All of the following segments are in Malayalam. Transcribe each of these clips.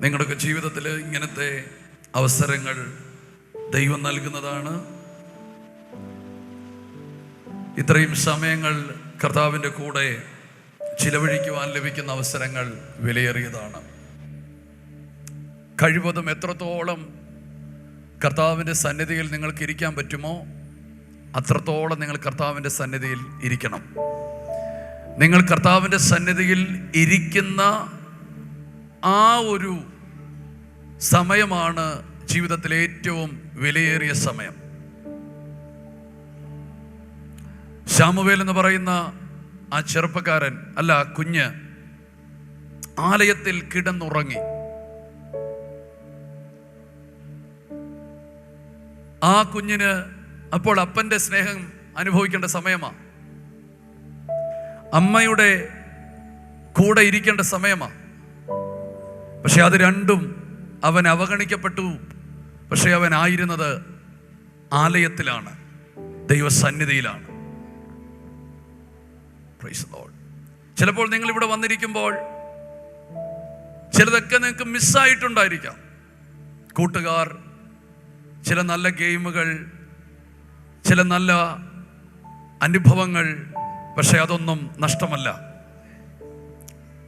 നിങ്ങളുടെ ജീവിതത്തിൽ ഇങ്ങനത്തെ അവസരങ്ങൾ ദൈവം നൽകുന്നതാണ്. ഇത്രയും സമയങ്ങൾ കർത്താവിൻ്റെ കൂടെ ചിലവഴിക്കുവാൻ ലഭിക്കുന്ന അവസരങ്ങൾ വിലയേറിയതാണ്. കഴിവതും എത്രത്തോളം കർത്താവിൻ്റെ സന്നിധിയിൽ നിങ്ങൾക്ക് ഇരിക്കാൻ പറ്റുമോ അത്രത്തോളം നിങ്ങൾ കർത്താവിൻ്റെ സന്നിധിയിൽ ഇരിക്കണം. നിങ്ങൾ കർത്താവിൻ്റെ സന്നിധിയിൽ ഇരിക്കുന്ന ആ ഒരു സമയമാണ് ജീവിതത്തിലെ ഏറ്റവും വിലയേറിയ സമയം. ശാമുവേൽ എന്ന് പറയുന്ന ആ ചെറുപ്പക്കാരൻ അല്ല കുഞ്ഞ് ആലയത്തിൽ കിടന്നുറങ്ങി. ആ കുഞ്ഞിന് അപ്പോൾ അപ്പൻ്റെ സ്നേഹം അനുഭവിക്കേണ്ട സമയമാ, അമ്മയുടെ കൂടെ ഇരിക്കേണ്ട സമയമാ. പക്ഷെ അത് രണ്ടും അവൻ അവഗണിക്കപ്പെട്ടു. പക്ഷെ അവൻ ആയിരുന്നത് ആലയത്തിലാണ്, ദൈവസന്നിധിയിലാണ്. Praise the Lord. ചിലപ്പോൾ നിങ്ങൾ ഇവിടെ വന്നിരിക്കുമ്പോൾ ചിലതൊക്കെ നിങ്ങൾക്ക് മിസ്സായിട്ടുണ്ടായിരിക്കാം. കൂട്ടുകാർ, ചില നല്ല ഗെയിമുകൾ, ചില നല്ല അനുഭവങ്ങൾ. പക്ഷെ അതൊന്നും നഷ്ടമല്ല.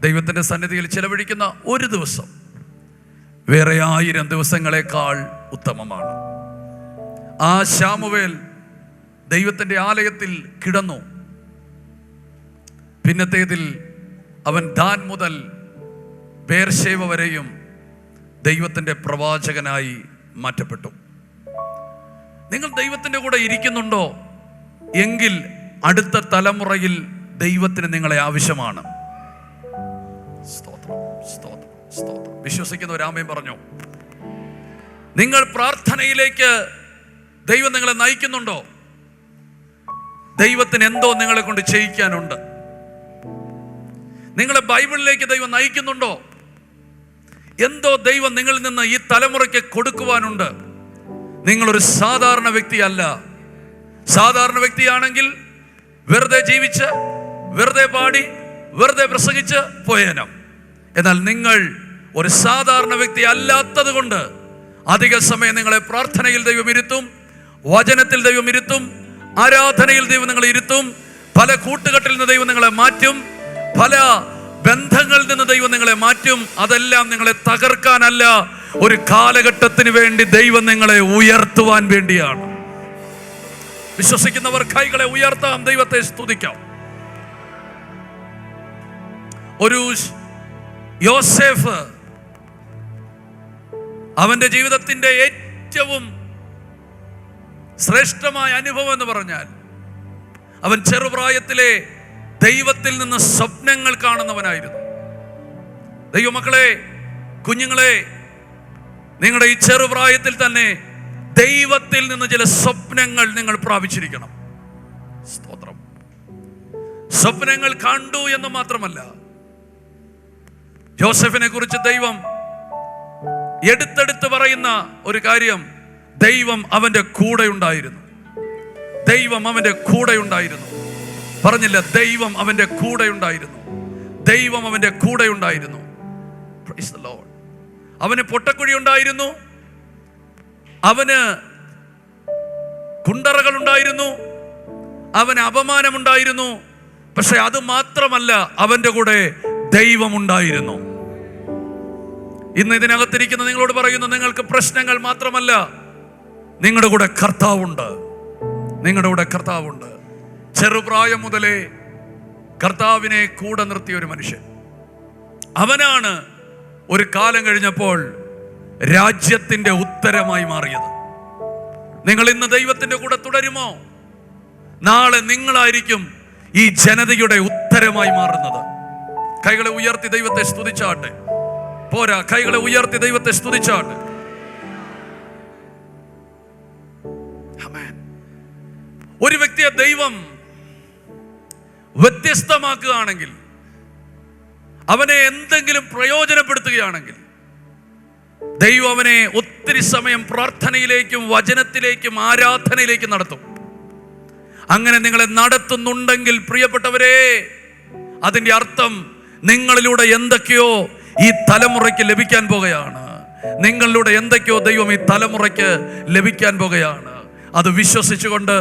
ദൈവത്തിൻ്റെ സന്നിധിയിൽ ചിലവഴിക്കുന്ന ഒരു ദിവസം വേറെ 1000 ദിവസങ്ങളെക്കാൾ ഉത്തമമാണ്. ആ ശാമുവേൽ ദൈവത്തിൻ്റെ ആലയത്തിൽ കിടന്നു. പിന്നത്തേതിൽ അവൻ ദാൻ മുതൽ ബേർശേവ വരെയും ദൈവത്തിൻ്റെ പ്രവാചകനായി മാറ്റപ്പെട്ടു. നിങ്ങൾ ദൈവത്തിൻ്റെ കൂടെ ഇരിക്കുന്നുണ്ടോ എങ്കിൽ അടുത്ത തലമുറയിൽ ദൈവത്തിന് നിങ്ങളെ ആവശ്യമാണ്. സ്തോത്രം, സ്തോത്രം, സ്തോത്രം. വിശ്വസിക്കുന്ന ഒരു ആമേൻ പറഞ്ഞു. നിങ്ങൾ പ്രാർത്ഥനയിലേക്ക് ദൈവം നിങ്ങളെ നയിക്കുന്നുണ്ടോ? ദൈവത്തിന് എന്തോ നിങ്ങളെ കൊണ്ട് ചെയ്യിക്കാനുണ്ട്. നിങ്ങളെ ബൈബിളിലേക്ക് ദൈവം നയിക്കുന്നുണ്ടോ? എന്തോ ദൈവം നിങ്ങളിൽ നിന്ന് ഈ തലമുറയ്ക്ക് കൊടുക്കുവാനുണ്ട്. നിങ്ങളൊരു സാധാരണ വ്യക്തിയല്ല. സാധാരണ വ്യക്തിയാണെങ്കിൽ വെറുതെ ജീവിച്ച്, വെറുതെ പാടി, വെറുതെ പ്രസംഗിച്ച് പോയേനം. എന്നാൽ നിങ്ങൾ ഒരു സാധാരണ വ്യക്തി അല്ലാത്തത് കൊണ്ട് അധിക സമയം നിങ്ങളെ പ്രാർത്ഥനയിൽ ദൈവം ഇരുത്തും, വചനത്തിൽ ദൈവം ഇരുത്തും, ആരാധനയിൽ ദൈവം നിങ്ങളെ ഇരുത്തും. പല കൂട്ടുകെട്ടിൽ നിന്ന് ദൈവം നിങ്ങളെ മാറ്റും, പല ബന്ധങ്ങളിൽ നിന്ന് ദൈവം നിങ്ങളെ മാറ്റും. അതെല്ലാം നിങ്ങളെ തകർക്കാനല്ല, ഒരു കാലഘട്ടത്തിന് വേണ്ടി ദൈവം നിങ്ങളെ ഉയർത്തുവാൻ വേണ്ടിയാണ്. വിശ്വസിക്കുന്നവർ കൈകളെ ഉയർത്താം, ദൈവത്തെ സ്തുതിക്കാം. ഒരു യോസേഫ് അവന്റെ ജീവിതത്തിന്റെ ഏറ്റവും ശ്രേഷ്ഠമായ അനുഭവം എന്ന് പറഞ്ഞാൽ അവൻ ചെറുപ്രായത്തിലെ ദൈവത്തിൽ നിന്ന് സ്വപ്നങ്ങൾ കാണുന്നവനായിരുന്നു. ദൈവമക്കളെ, കുഞ്ഞുങ്ങളെ, നിങ്ങളുടെ ഈ ചെറുപ്രായത്തിൽ തന്നെ ദൈവത്തിൽ നിന്ന് ചില സ്വപ്നങ്ങൾ നിങ്ങൾ പ്രാപിച്ചിരിക്കണം. സ്തോത്രം. സ്വപ്നങ്ങൾ കണ്ടു എന്ന് മാത്രമല്ല, യോസേഫിനെ കുറിച്ച് ദൈവം എടുത്തെടുത്ത് പറയുന്ന ഒരു കാര്യം, ദൈവം അവന്റെ കൂടെ ഉണ്ടായിരുന്നു. ദൈവം അവന്റെ കൂടെ ഉണ്ടായിരുന്നു. പറഞ്ഞില്ല, ദൈവം അവന്റെ കൂടെ ഉണ്ടായിരുന്നു. ദൈവം അവന്റെ കൂടെ ഉണ്ടായിരുന്നു. Price the Lord. അവന് പൊട്ടക്കുഴി ഉണ്ടായിരുന്നു, അവന് കുണ്ടറകൾ ഉണ്ടായിരുന്നു, അവന് അപമാനമുണ്ടായിരുന്നു. പക്ഷെ അത് മാത്രമല്ല, അവന്റെ കൂടെ ദൈവമുണ്ടായിരുന്നു. ഇന്ന് ഇതിനകത്തിരിക്കുന്ന നിങ്ങളോട് പറയുന്നു, നിങ്ങൾക്ക് പ്രശ്നങ്ങൾ മാത്രമല്ല, നിങ്ങളുടെ കൂടെ കർത്താവുണ്ട്. നിങ്ങളുടെ കൂടെ കർത്താവുണ്ട്. ചെറുപ്രായം മുതലേ കർത്താവിനെ കൂടെ നിർത്തിയ ഒരു മനുഷ്യൻ. അവനാണ് ഒരു കാലം കഴിഞ്ഞപ്പോൾ രാജ്യത്തിന്റെ ഉത്തരമായി മാറിയത്. നിങ്ങൾ ഇന്ന് ദൈവത്തിന്റെ കൂടെ തുടരുമോ? നാളെ നിങ്ങളായിരിക്കും ഈ ജനതയുടെ ഉത്തരമായി മാറുന്നത്. കൈകളെ ഉയർത്തി ദൈവത്തെ സ്തുതിച്ചാട്ടെ. പോരാ, കൈകളെ ഉയർത്തി ദൈവത്തെ സ്തുതിച്ചാട്ടെ. ഒരു വ്യക്തിയെ ദൈവം വ്യത്യസ്തമാക്കുകയാണെങ്കിൽ, അവനെ എന്തെങ്കിലും പ്രയോജനപ്പെടുത്തുകയാണെങ്കിൽ, ദൈവം അവനെ ഒത്തിരി സമയം പ്രാർത്ഥനയിലേക്കും വചനത്തിലേക്കും ആരാധനയിലേക്കും നടത്തും. അങ്ങനെ നിങ്ങളെ നടത്തുന്നുണ്ടെങ്കിൽ പ്രിയപ്പെട്ടവരെ, അതിൻ്റെ അർത്ഥം നിങ്ങളിലൂടെ എന്തൊക്കെയോ ഈ തലമുറയ്ക്ക് ലഭിക്കാൻ പോകുകയാണ്. നിങ്ങളിലൂടെ എന്തൊക്കെയോ ദൈവം ഈ തലമുറയ്ക്ക് ലഭിക്കാൻ പോകുകയാണ്. അത് വിശ്വസിച്ചുകൊണ്ട്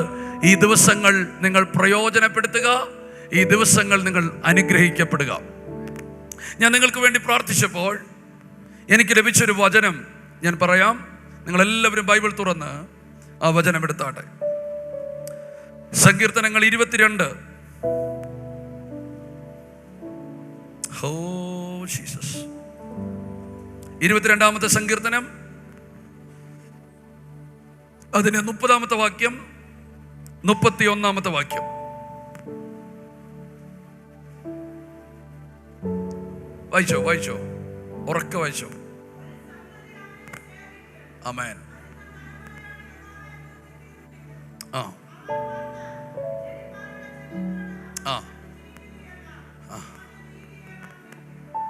ഈ ദിവസങ്ങൾ നിങ്ങൾ പ്രയോജനപ്പെടുത്തുക. ഈ ദിവസങ്ങൾ നിങ്ങൾ അനുഗ്രഹിക്കപ്പെടുക. ഞാൻ നിങ്ങൾക്ക് വേണ്ടി പ്രാർത്ഥിച്ചപ്പോൾ എനിക്ക് ലഭിച്ചൊരു വചനം ഞാൻ പറയാം. നിങ്ങളെല്ലാവരും ബൈബിൾ തുറന്ന് ആ വചനം എടുത്താട്ടെ. സങ്കീർത്തനങ്ങൾ 22. Oh Jesus. 22-ാമത്തെ സങ്കീർത്തനം, അതിന് 30-ാമത്തെ വാക്യം, 31-ാമത്തെ വാക്യം. വായിച്ചോ, ഉറക്കെ വായിച്ചോ. ആമേൻ. ആ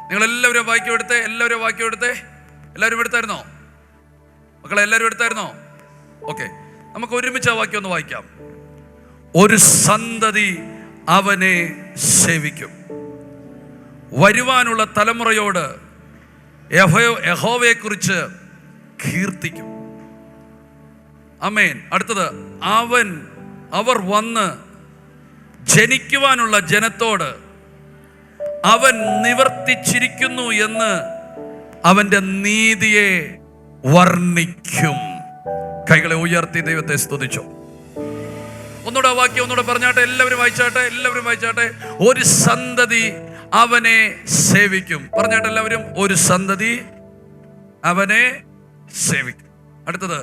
നിങ്ങളെല്ലാവരും വാക്യം എടുത്തേ. എല്ലാവരും എടുത്തായിരുന്നോ മക്കളെ? എല്ലാവരും എടുത്തായിരുന്നോ? ഓക്കെ, നമുക്ക് ഒരുമിച്ച് ആ വാക്യം ഒന്ന് വായിക്കാം. ഒരു സന്തതി അവനെ സേവിക്കും, വരുവാനുള്ള തലമുറയോട് യഹോവയെക്കുറിച്ച് കീർത്തിക്കും. ആമേൻ. അടുത്തത്, അവർ വന്ന് ജനിക്കുവാനുള്ള ജനത്തോട് അവൻ നിവർത്തിച്ചിരിക്കുന്നു എന്ന് അവന്റെ നീതിയെ വർണ്ണിക്കും. കൈകളെ ഉയർത്തി ദൈവത്തെ സ്തുതിച്ചു. ഒന്നുകൂടെ ആ വാക്യം ഒന്നുകൂടെ പറഞ്ഞാട്ടെ. എല്ലാവരും വായിച്ചാട്ടെ. ഒരു സന്തതി അവനെ സേവിക്കും. പറഞ്ഞാട്ടെ എല്ലാവരും. ഒരു സന്തതി അവനെ സേവിക്കും. അടുത്തത്,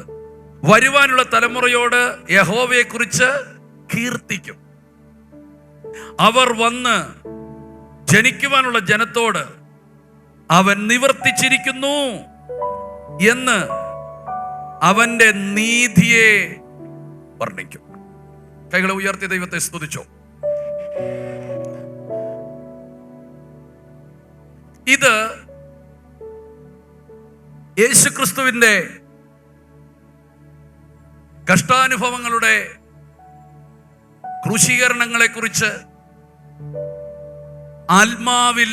വരുവാനുള്ള തലമുറയോട് യഹോവയെ കുറിച്ച് കീർത്തിക്കും. അവർ വന്ന് ജനിക്കുവാനുള്ള ജനത്തോട് അവൻ നിവർത്തിച്ചിരിക്കുന്നു എന്ന് അവന്റെ നീതിയെ വർണ്ണിക്കും. കൈകളെ ഉയർത്തി ദൈവത്തെ സ്തുതിച്ചോ. ഇത് യേശുക്രിസ്തുവിന്റെ കഷ്ടാനുഭവങ്ങളുടെ ക്രൂശീകരണങ്ങളെ കുറിച്ച് ആത്മാവിൽ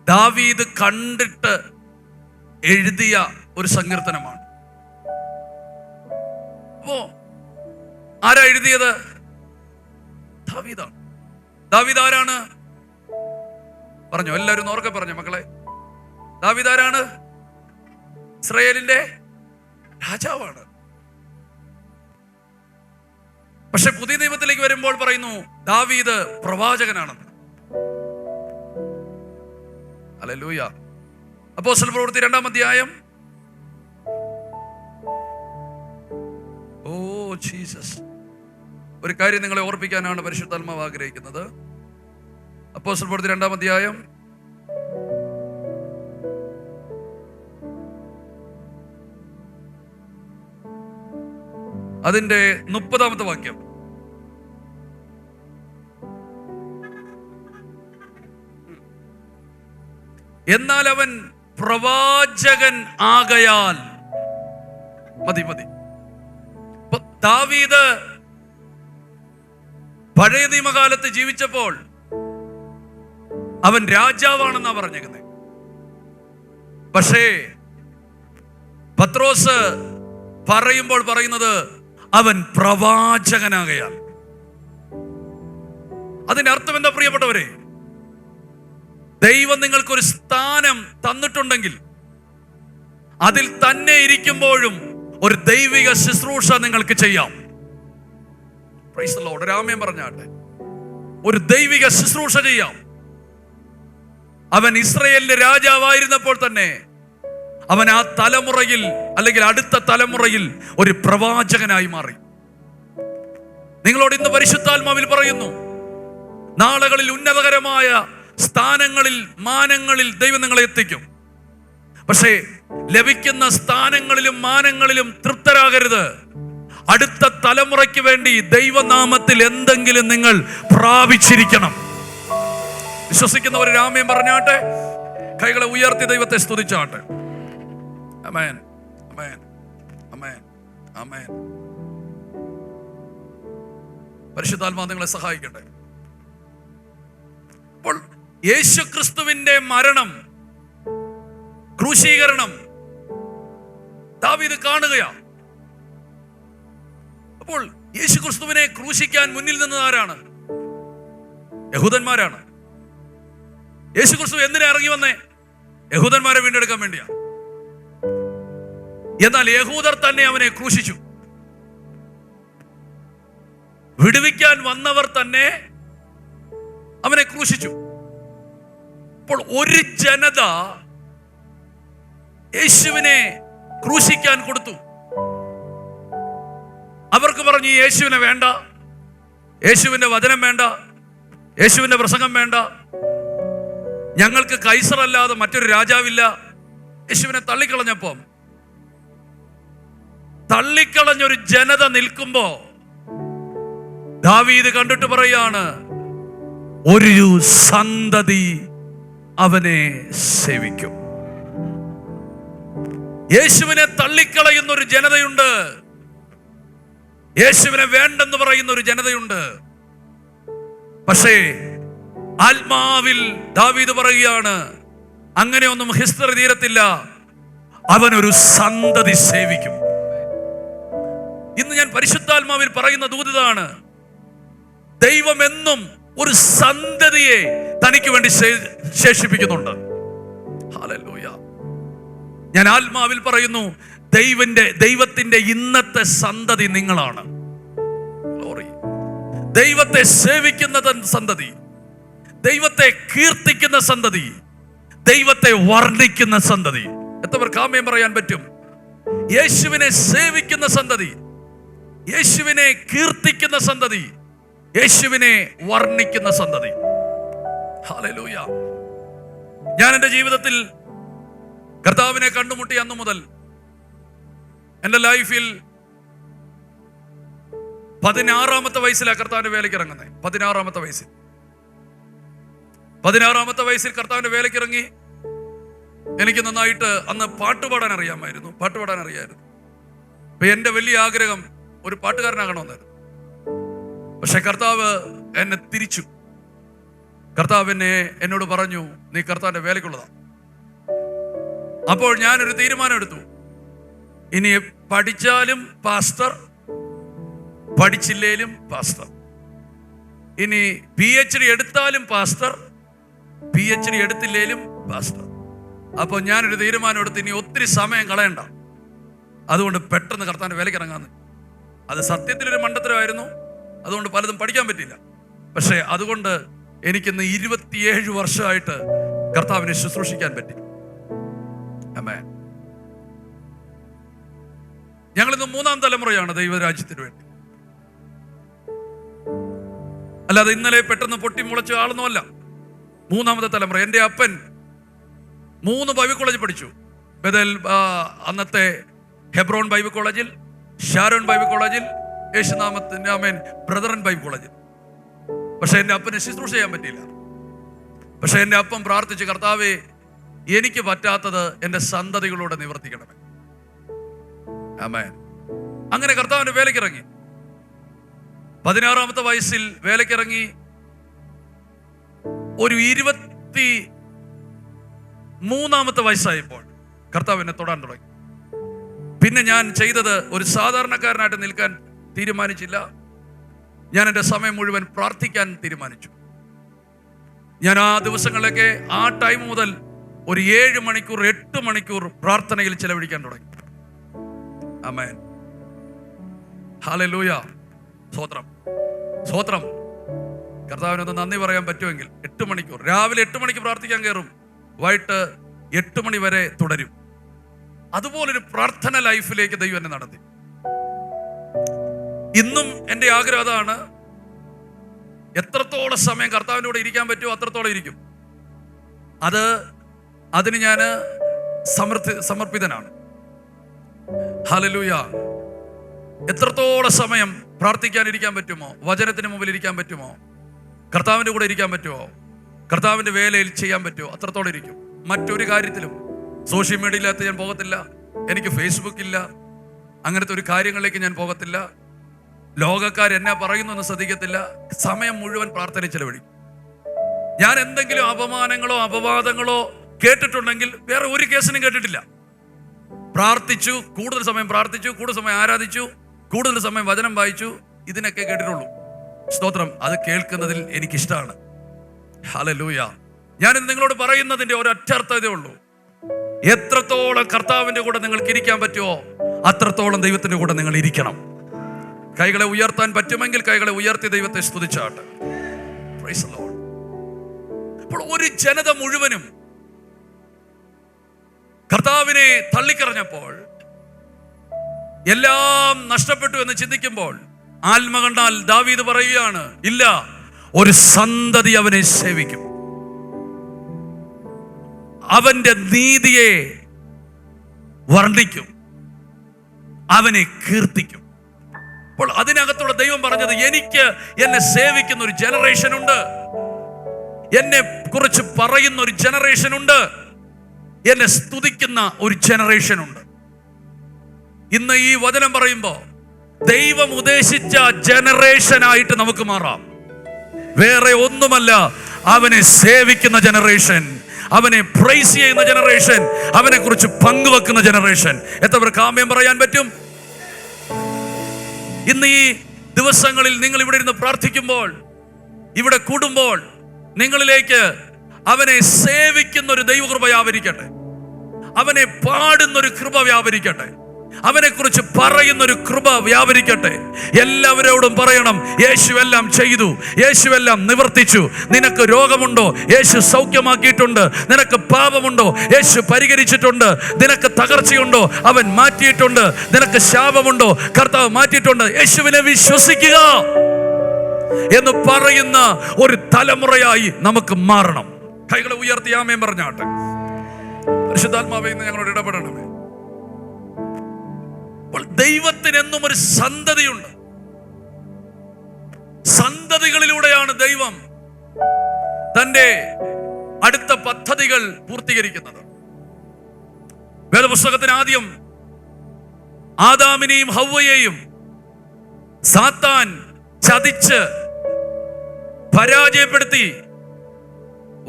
ദാവീദ് കണ്ടിട്ട് എഴുതിയ ഒരു സങ്കീർത്തനമാണ്. അപ്പോ ആരാ എഴുതിയത്? ദാവീദാണ്. ദാവീദ് ആരാണ്? പറഞ്ഞോ, എല്ലാവരും ഓർക്കെ പറഞ്ഞോ മക്കളെ. ദാവീദ് ആരാണ്? ഇസ്രായേലിന്റെ രാജാവാണ്. പക്ഷെ പുതിയ നിയമത്തിലേക്ക് വരുമ്പോൾ പറയുന്നു ദാവീദ് പ്രവാചകനാണെന്ന്. ഹല്ലേലൂയ. അപ്പോസ്തല പ്രവൃത്തി 2-ാം അധ്യായം. Oh Jesus. ഒരു കാര്യം നിങ്ങളെ ഓർപ്പിക്കാനാണ് പരിശുദ്ധാത്മാവ് ആഗ്രഹിക്കുന്നത്. അപ്പോസ്തല പ്രവൃത്തി 2-ാം അധ്യായം അതിന്റെ 30-ാമത്തെ വാക്യം. എന്നാൽ അവൻ പ്രവാചകൻ ആകയാൽ മതി. ദാവീദ് പഴയ നിയമകാലത്ത് ജീവിച്ചപ്പോൾ അവൻ രാജാവാണെന്നാ പറഞ്ഞേക്കുന്നത്. പക്ഷേ പത്രോസ് പറയുമ്പോൾ പറയുന്നത് അവൻ പ്രവാചകനാകയാൽ. അതിന്റെ അർത്ഥം എന്താ പ്രിയപ്പെട്ടവരെ? ദൈവം നിങ്ങൾക്കൊരു സ്ഥാനം തന്നിട്ടുണ്ടെങ്കിൽ അതിൽ തന്നെ ഇരിക്കുമ്പോഴും ഒരു ദൈവിക ശുശ്രൂഷ നിങ്ങൾക്ക് ചെയ്യാം. Price the Lord. രാമൻ പറഞ്ഞാട്ടെ. ഒരു ദൈവിക ശുശ്രൂഷ ചെയ്യാം. അവൻ ഇസ്രായേലിന്റെ രാജാവായിരുന്നപ്പോൾ തന്നെ അവൻ ആ തലമുറയിൽ അല്ലെങ്കിൽ അടുത്ത തലമുറയിൽ ഒരു പ്രവാചകനായി മാറി. നിങ്ങളോട് ഇന്ന് പരിശുദ്ധാത്മാവിൽ പറയുന്നു, നാളുകളിൽ ഉന്നതകരമായ സ്ഥാനങ്ങളിൽ മാനങ്ങളിൽ ദൈവം നിങ്ങളെ എത്തിക്കും. പക്ഷേ ലഭിക്കുന്ന സ്ഥാനങ്ങളിലും മാനങ്ങളിലും തൃപ്തരാകരുത്. അടുത്ത തലമുറയ്ക്ക് വേണ്ടി ദൈവനാമത്തിൽ എന്തെങ്കിലും നിങ്ങൾ പ്രാപിച്ചിരിക്കണം. വിശ്വസിക്കുന്നവർ രാമൻ പറഞ്ഞാട്ടെ. കൈകളെ ഉയർത്തി ദൈവത്തെ സ്തുതിച്ചാട്ടെ. ആമേൻ, ആമേൻ, ആമേൻ, ആമേൻ. പരിശുദ്ധാത്മാവ് നിങ്ങളെ സഹായിക്കട്ടെ. അപ്പോൾ യേശുക്രിസ്തുവിന്റെ മരണം, ക്രൂശീകരണം ദാവീദ് കാണുകയാണ്. അപ്പോൾ യേശുക്രിസ്തുവിനെ ക്രൂശിക്കാൻ മുന്നിൽ നിന്നത് ആരാണ്? യഹൂദന്മാരാണ്. യേശുക്രിസ്തു എന്തിനാ ഇറങ്ങി വന്നേ? യഹൂദന്മാരെ വീണ്ടെടുക്കാൻ വേണ്ടിയാ. എന്നാൽ യഹൂദർ തന്നെ അവനെ ക്രൂശിച്ചു. വിടുവിക്കാൻ വന്നവർ തന്നെ അവനെ ക്രൂശിച്ചു. അപ്പോൾ ഒരു ജനത യേശുവിനെ ക്രൂശിക്കാൻ കൊടുത്തു. അവർക്ക് പറഞ്ഞു, യേശുവിനെ വേണ്ട, യേശുവിന്റെ വചനം വേണ്ട, യേശുവിന്റെ പ്രസംഗം വേണ്ട, ഞങ്ങൾക്ക് കൈസർ അല്ലാതെ മറ്റൊരു രാജാവില്ല. യേശുവിനെ തള്ളിക്കളഞ്ഞപ്പം, തള്ളിക്കളഞ്ഞൊരു ജനത നിൽക്കുമ്പോ ദാവീദ് കണ്ടിട്ട് പറയാണ്, ഒരു സന്തതി അവനെ സേവിക്കും. യേശുവിനെ തള്ളിക്കളയുന്ന ഒരു ജനതയുണ്ട്, യേശുവിനെ വേണ്ടെന്ന് പറയുന്ന ഒരു ജനതയുണ്ട്. പക്ഷേ ആത്മാവിൽ ദാവീദ് പറയുകയാണ്, അങ്ങനെയൊന്നും ഹിസ്റ്ററി തീരത്തില്ല, അവനൊരു സന്തതി സേവിക്കും. ഇന്ന് ഞാൻ പരിശുദ്ധാത്മാവിൽ പറയുന്ന ദൂതാണ്, ദൈവം എന്നും ഒരു സന്തതിയെ തനിക്ക് വേണ്ടി ശേഷിപ്പിക്കുന്നുണ്ട്. ഹല്ലേലൂയ. ഞാൻ ആത്മാവിൽ പറയുന്നു, ദൈവത്തിന്റെ ഇന്നത്തെ സന്തതി നിങ്ങളാണ്. ദൈവത്തെ സേവിക്കുന്ന സന്തതി, ദൈവത്തെ കീർത്തിക്കുന്ന സന്തതി, ദൈവത്തെ വർണ്ണിക്കുന്ന സന്തതി. എത്ര കാമ്യം പറയാൻ പറ്റും? യേശുവിനെ സേവിക്കുന്ന സന്തതി, യേശുവിനെ കീർത്തിക്കുന്ന സന്തതി, യേശുവിനെ വർണ്ണിക്കുന്ന സന്തതി. ഹല്ലേലൂയ. ഞാൻ എൻ്റെ ജീവിതത്തിൽ കർത്താവിനെ കണ്ടുമുട്ടി അന്നു മുതൽ എൻ്റെ ലൈഫിൽ 16-ാമത്തെ വയസ്സിലാണ് കർത്താവിന്റെ വേലയ്ക്ക് ഇറങ്ങുന്നത്. 16-ാമത്തെ വയസ്സിൽ കർത്താവിന്റെ വേലയ്ക്ക് ഇറങ്ങി. എനിക്ക് നന്നായിട്ട് അന്ന് പാട്ടുപാടാൻ അറിയാമായിരുന്നു. അപ്പൊ എൻ്റെ വലിയ ആഗ്രഹം ഒരു പാട്ടുകാരനാകണമെന്നായിരുന്നു. പക്ഷെ കർത്താവ് എന്നെ തിരിച്ചു. കർത്താവ് എന്നോട് പറഞ്ഞു, നീ കർത്താവിന്റെ വേലയ്ക്കുള്ളതാ. അപ്പോൾ ഞാനൊരു തീരുമാനം എടുത്തു, ഇനി പഠിച്ചാലും പാസ്റ്റർ, പഠിച്ചില്ലേലും പാസ്റ്റർ. ഇനി PhD എടുത്താലും പാസ്റ്റർ, PhD എടുത്തില്ലേലും പാസ്റ്റർ. അപ്പോൾ ഞാനൊരു തീരുമാനം എടുത്ത്, ഇനി ഒത്തിരി സമയം കളയണ്ട, അതുകൊണ്ട് പെട്ടെന്ന് കർത്താവിന്റെ വേലയ്ക്ക് ഇറങ്ങാന്ന്. അത് സത്യത്തിലൊരു മണ്ടത്തരമായിരുന്നു, അതുകൊണ്ട് പലതും പഠിക്കാൻ പറ്റില്ല. പക്ഷേ അതുകൊണ്ട് എനിക്കിന്ന് 27 വർഷമായിട്ട് കർത്താവിനെ ശുശ്രൂഷിക്കാൻ പറ്റി. ആമേൻ. ഞങ്ങളിന്ന് 3-ാം തലമുറയാണ് ദൈവരാജ്യത്തിന് വേണ്ടി. അല്ലാതെ ഇന്നലെ പെട്ടെന്ന് പൊട്ടി മുളച്ച ആളൊന്നുമല്ല. 3-ാമത്തെ തലമുറ. എൻ്റെ അപ്പൻ 3 ബൈബിൾ കോളേജിൽ പഠിച്ചു. ബദൽ അന്നത്തെ ഹെബ്രോൺ ബൈബിൾ കോളേജിൽ, ഷാരോൺ ബൈബിൾ കോളേജിൽ, യേശുനാമത്തിന്റെ ആമേൻ ബ്രദറൻ ബൈബിൾ കോളേജിൽ. പക്ഷെ എൻ്റെ അപ്പനെ ശുശ്രൂഷ ചെയ്യാൻ പറ്റിയില്ല. പക്ഷെ എൻ്റെ അപ്പൻ പ്രാർത്ഥിച്ചു, കർത്താവേ, എനിക്ക് പറ്റാത്തത് എൻ്റെ സന്തതികളോട് നിവർത്തിക്കണമേ. ആമേൻ. അങ്ങനെ കർത്താവിന്റെ വേലയ്ക്കിറങ്ങി. 16-ാമത്തെ വയസ്സിൽ വേലയ്ക്കിറങ്ങി. ഒരു 23-ാമത്തെ വയസ്സായപ്പോൾ കർത്താവ് എന്നെ തൊടാൻ തുടങ്ങി. പിന്നെ ഞാൻ ചെയ്തത്, ഒരു സാധാരണക്കാരനായിട്ട് നിൽക്കാൻ തീരുമാനിച്ചില്ല. ഞാൻ എൻ്റെ സമയം മുഴുവൻ പ്രാർത്ഥിക്കാൻ തീരുമാനിച്ചു. ഞാൻ ആ ദിവസങ്ങളിലൊക്കെ ആ ടൈം മുതൽ ഒരു 7 മണിക്കൂർ 8 മണിക്കൂർ പ്രാർത്ഥനയിൽ ചെലവഴിക്കാൻ തുടങ്ങി. ആമേൻ. ഹല്ലേലൂയ. സ്തോത്രം. കർത്താവിനൊന്ന് നന്ദി പറയാൻ പറ്റുമെങ്കിൽ 8 മണിക്കൂർ, രാവിലെ 8 മണിക്ക് പ്രാർത്ഥിക്കാൻ കയറും, വൈകിട്ട് 8 മണി വരെ തുടരും. അതുപോലൊരു പ്രാർത്ഥന ലൈഫിലേക്ക് ദൈവം എന്നെ നടത്തി. ഇന്നും എൻ്റെ ആഗ്രഹം അതാണ്, എത്രത്തോളം സമയം കർത്താവിൻ്റെ കൂടെ ഇരിക്കാൻ പറ്റുമോ അത്രത്തോളം ഇരിക്കും. അതിന് ഞാൻ സമർപ്പിതനാണ്. ഹല്ലേലൂയ. എത്രത്തോളം സമയം പ്രാർത്ഥിക്കാൻ ഇരിക്കാൻ പറ്റുമോ, വചനത്തിന് മുമ്പിൽ ഇരിക്കാൻ പറ്റുമോ, കർത്താവിൻ്റെ കൂടെ ഇരിക്കാൻ പറ്റുമോ, കർത്താവിൻ്റെ വേലയിൽ ചെയ്യാൻ പറ്റുമോ, അത്രത്തോളം ഇരിക്കും. മറ്റൊരു കാര്യത്തിലും സോഷ്യൽ മീഡിയയിലകത്ത് ഞാൻ പോകത്തില്ല, എനിക്ക് ഫേസ്ബുക്കില്ല, അങ്ങനത്തെ ഒരു കാര്യങ്ങളിലേക്ക് ഞാൻ പോകത്തില്ല. ലോകക്കാർ എന്നാ പറയുന്നു എന്ന് ശ്രദ്ധിക്കത്തില്ല. സമയം മുഴുവൻ പ്രാർത്ഥന ചെലവഴിക്കും. ഞാൻ എന്തെങ്കിലും അപമാനങ്ങളോ അപവാദങ്ങളോ കേട്ടിട്ടുണ്ടെങ്കിൽ വേറെ ഒരു കേസിനും കേട്ടിട്ടില്ല. പ്രാർത്ഥിച്ചു, കൂടുതൽ സമയം പ്രാർത്ഥിച്ചു, കൂടുതൽ സമയം ആരാധിച്ചു, കൂടുതൽ സമയം വചനം വായിച്ചു, ഇതിനൊക്കെ കേട്ടിട്ടുള്ളൂ. സ്തോത്രം. അത് കേൾക്കുന്നതിൽ എനിക്കിഷ്ടമാണ്. ഹല്ലേലൂയ. ഞാൻ നിങ്ങളോട് പറയുന്നതിന്റെ ഒരൊറ്റർത്ഥതേ ഉള്ളൂ. എത്രത്തോളം കർത്താവിന്റെ കൂടെ നിങ്ങൾക്ക് ഇരിക്കാൻ പറ്റുമോ അത്രത്തോളം ദൈവത്തിന്റെ കൂടെ നിങ്ങൾ ഇരിക്കണം. കൈകളെ ഉയർത്താൻ പറ്റുമെങ്കിൽ കൈകളെ ഉയർത്തി ദൈവത്തെ സ്തുതിച്ചാട്ടെ. Price the Lord. അപ്പോൾ ഒരു ജനത മുഴുവനും കർത്താവിനെ തള്ളിക്കളഞ്ഞപ്പോൾ, എല്ലാം നഷ്ടപ്പെട്ടു എന്ന് ചിന്തിക്കുമ്പോൾ, ആത്മ കണ്ടാൽ ദാവീദ് പറയുകയാണ്, ഇല്ല, ഒരു സന്തതി അവനെ സേവിക്കും, അവന്റെ നീതിയെ വർണ്ണിക്കും, അവനെ കീർത്തിക്കും. അപ്പോൾ അതിനകത്തൂടെ ദൈവം പറഞ്ഞത്, എനിക്ക് എന്നെ സേവിക്കുന്ന ഒരു ജനറേഷൻ ഉണ്ട്, എന്നെ കുറിച്ച് പറയുന്ന ഒരു ജനറേഷൻ ഉണ്ട്, എന്നെ സ്തുതിക്കുന്ന ഒരു ജനറേഷൻ ഉണ്ട്. ഇന്ന് ഈ വചനം പറയുമ്പോൾ ദൈവം ഉദ്ദേശിച്ച ജനറേഷനായിട്ട് നമുക്ക് മാറാം. വേറെ ഒന്നുമല്ല, അവനെ സേവിക്കുന്ന ജനറേഷൻ, അവനെ പ്രൈസ് ചെയ്യുന്ന ജനറേഷൻ, അവനെ കുറിച്ച് പങ്കുവെക്കുന്ന ജനറേഷൻ. എത്ര പേർക്ക് ആമേൻ പറയാൻ പറ്റും? ഇന്ന് ഈ ദിവസങ്ങളിൽ നിങ്ങൾ ഇവിടെ ഇരുന്ന് പ്രാർത്ഥിക്കുമ്പോൾ, ഇവിടെ കൂടുമ്പോൾ, നിങ്ങളിലേക്ക് അവനെ സേവിക്കുന്ന ഒരു ദൈവകൃപ വ്യാപരിക്കട്ടെ, അവനെ പാടുന്ന ഒരു കൃപ വ്യാപരിക്കട്ടെ, അവനെ കുറിച്ച് പറയുന്ന ഒരു കൃപ വ്യാപരിക്കട്ടെ. എല്ലാവരോടും പറയണം, യേശു എല്ലാം ചെയ്തു, യേശു എല്ലാം നിവർത്തിച്ചു. നിനക്ക് രോഗമുണ്ടോ? യേശു സൗഖ്യമാക്കിയിട്ടുണ്ട്. നിനക്ക് പാപമുണ്ടോ? യേശു പരിഹരിച്ചിട്ടുണ്ട്. നിനക്ക് തകർച്ചയുണ്ടോ? അവൻ മാറ്റിയിട്ടുണ്ട്. നിനക്ക് ശാപമുണ്ടോ? കർത്താവ് മാറ്റിയിട്ടുണ്ട്. യേശുവിനെ വിശ്വസിക്കുക എന്ന് പറയുന്ന ഒരു തലമുറയായി നമുക്ക് മാറണം. കൈകളെ ഉയർത്തി ആമേൻ പറഞ്ഞാട്ടെ. പരിശുദ്ധാത്മാവേ, ഇന്ന് ഞങ്ങളോട് ഇടപെടണമേ. ദൈവത്തിന് എന്നും ഒരു സന്തതിയുണ്ട്. സന്തതികളിലൂടെയാണ് ദൈവം തന്റെ അടുത്ത പദ്ധതികൾ പൂർത്തീകരിക്കുന്നത്. വേദപുസ്തകത്തിന് ആദ്യം ആദാമിനെയും ഹവ്വയെയും സാത്താൻ ചതിച്ച് പരാജയപ്പെടുത്തി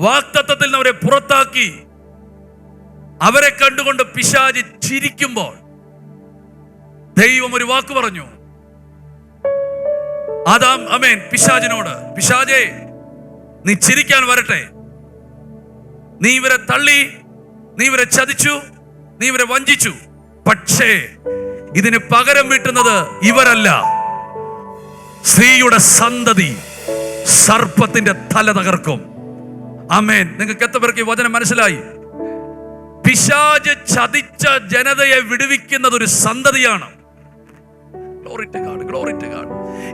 വാഗ്ദത്തത്തിൽ നിന്ന് അവരെ പുറത്താക്കി. അവരെ കണ്ടുകൊണ്ട് പിശാച് ചിരിക്കുമ്പോൾ ദൈവം ഒരു വാക്ക് പറഞ്ഞു. പിശാചിനോട്, പിശാചേ, നീ ചിരിക്കാൻ വരട്ടെ. നീ ഇവരെ തള്ളി, നീ ഇവരെ ചതിച്ചു, നീ ഇവരെ വഞ്ചിച്ചു. പക്ഷേ ഇതിന് പകരം വീട്ടുന്നത് ഇവരല്ല, സ്ത്രീയുടെ സന്തതി സർപ്പത്തിന്റെ തല തകർക്കും. ആമേൻ. നിങ്ങൾക്ക് എത്ര പേർക്ക് ഈ വചനം മനസ്സിലായി? പിശാച് ചതിച്ച ജനതയെ വിടുവിക്കുന്നത് ഒരു സന്തതിയാണ്. Glory to God, glory to God.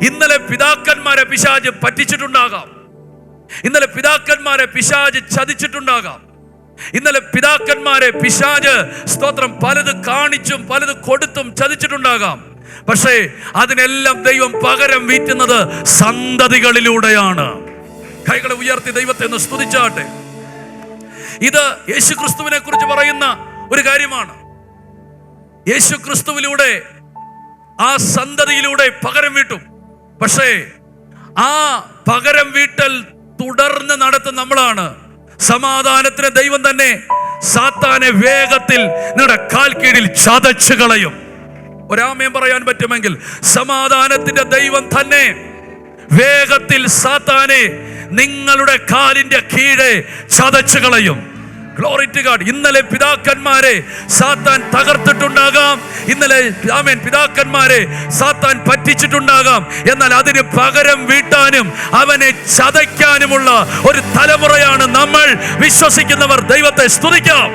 ഇന്നലെ പിതാക്കന്മാരെ പിശാച് പറ്റിച്ചിട്ടുണ്ടാകാം, ഇന്നലെ പിതാക്കന്മാരെ പിശാച് ചതിച്ചിട്ടുണ്ടാകാം, ഇന്നലെ പിതാക്കന്മാരെ പിശാച് സ്തോത്രം പലത് കാണിച്ചും പലത് കൊടുത്തും ചതിച്ചിട്ടുണ്ടാകാം. പക്ഷേ അതിനെല്ലാം ദൈവം പകരം വീറ്റുന്നത് സന്തതികളിലൂടെയാണ്. കൈകളെ ഉയർത്തി ദൈവത്തെ ഒന്ന് സ്തുതിച്ചാട്ടെ. ഇത് യേശു ക്രിസ്തുവിനെ കുറിച്ച് പറയുന്ന ഒരു കാര്യമാണ്. യേശു ക്രിസ്തുവിലൂടെ, ആ സന്തതിയിലൂടെ പകരം വീട്ടും. പക്ഷേ ആ പകരം വീട്ടൽ തുടർന്ന് നടത്തുന്ന നമ്മളാണ്. സമാധാനത്തിന് ദൈവം തന്നെ സാത്താനെ വേഗത്തിൽ നിങ്ങളുടെ കാൽ കീഴിൽ ചതച്ചു കളയും. ഒരാമയം പറയാൻ പറ്റുമെങ്കിൽ, സമാധാനത്തിന്റെ ദൈവം തന്നെ വേഗത്തിൽ സാത്താനെ നിങ്ങളുടെ കാലിന്റെ കീഴെ ചതച്ചു കളയും. Glory to God. ഇന്നലെ പിതാക്കന്മാരെ സാത്താൻ തകർത്തിട്ടുണ്ടാകാം, ഇന്നലെ പിതാക്കന്മാരെ സാത്താൻ പറ്റിച്ചിട്ടുണ്ടാകാം. എന്നാൽ അതിന് പകരം വീട്ടാനും അവനെ ചതയ്ക്കാനുമുള്ള ഒരു തലമുറയാണ് നമ്മൾ. വിശ്വസിക്കുന്നവർ ദൈവത്തെ സ്തുതിക്കാം.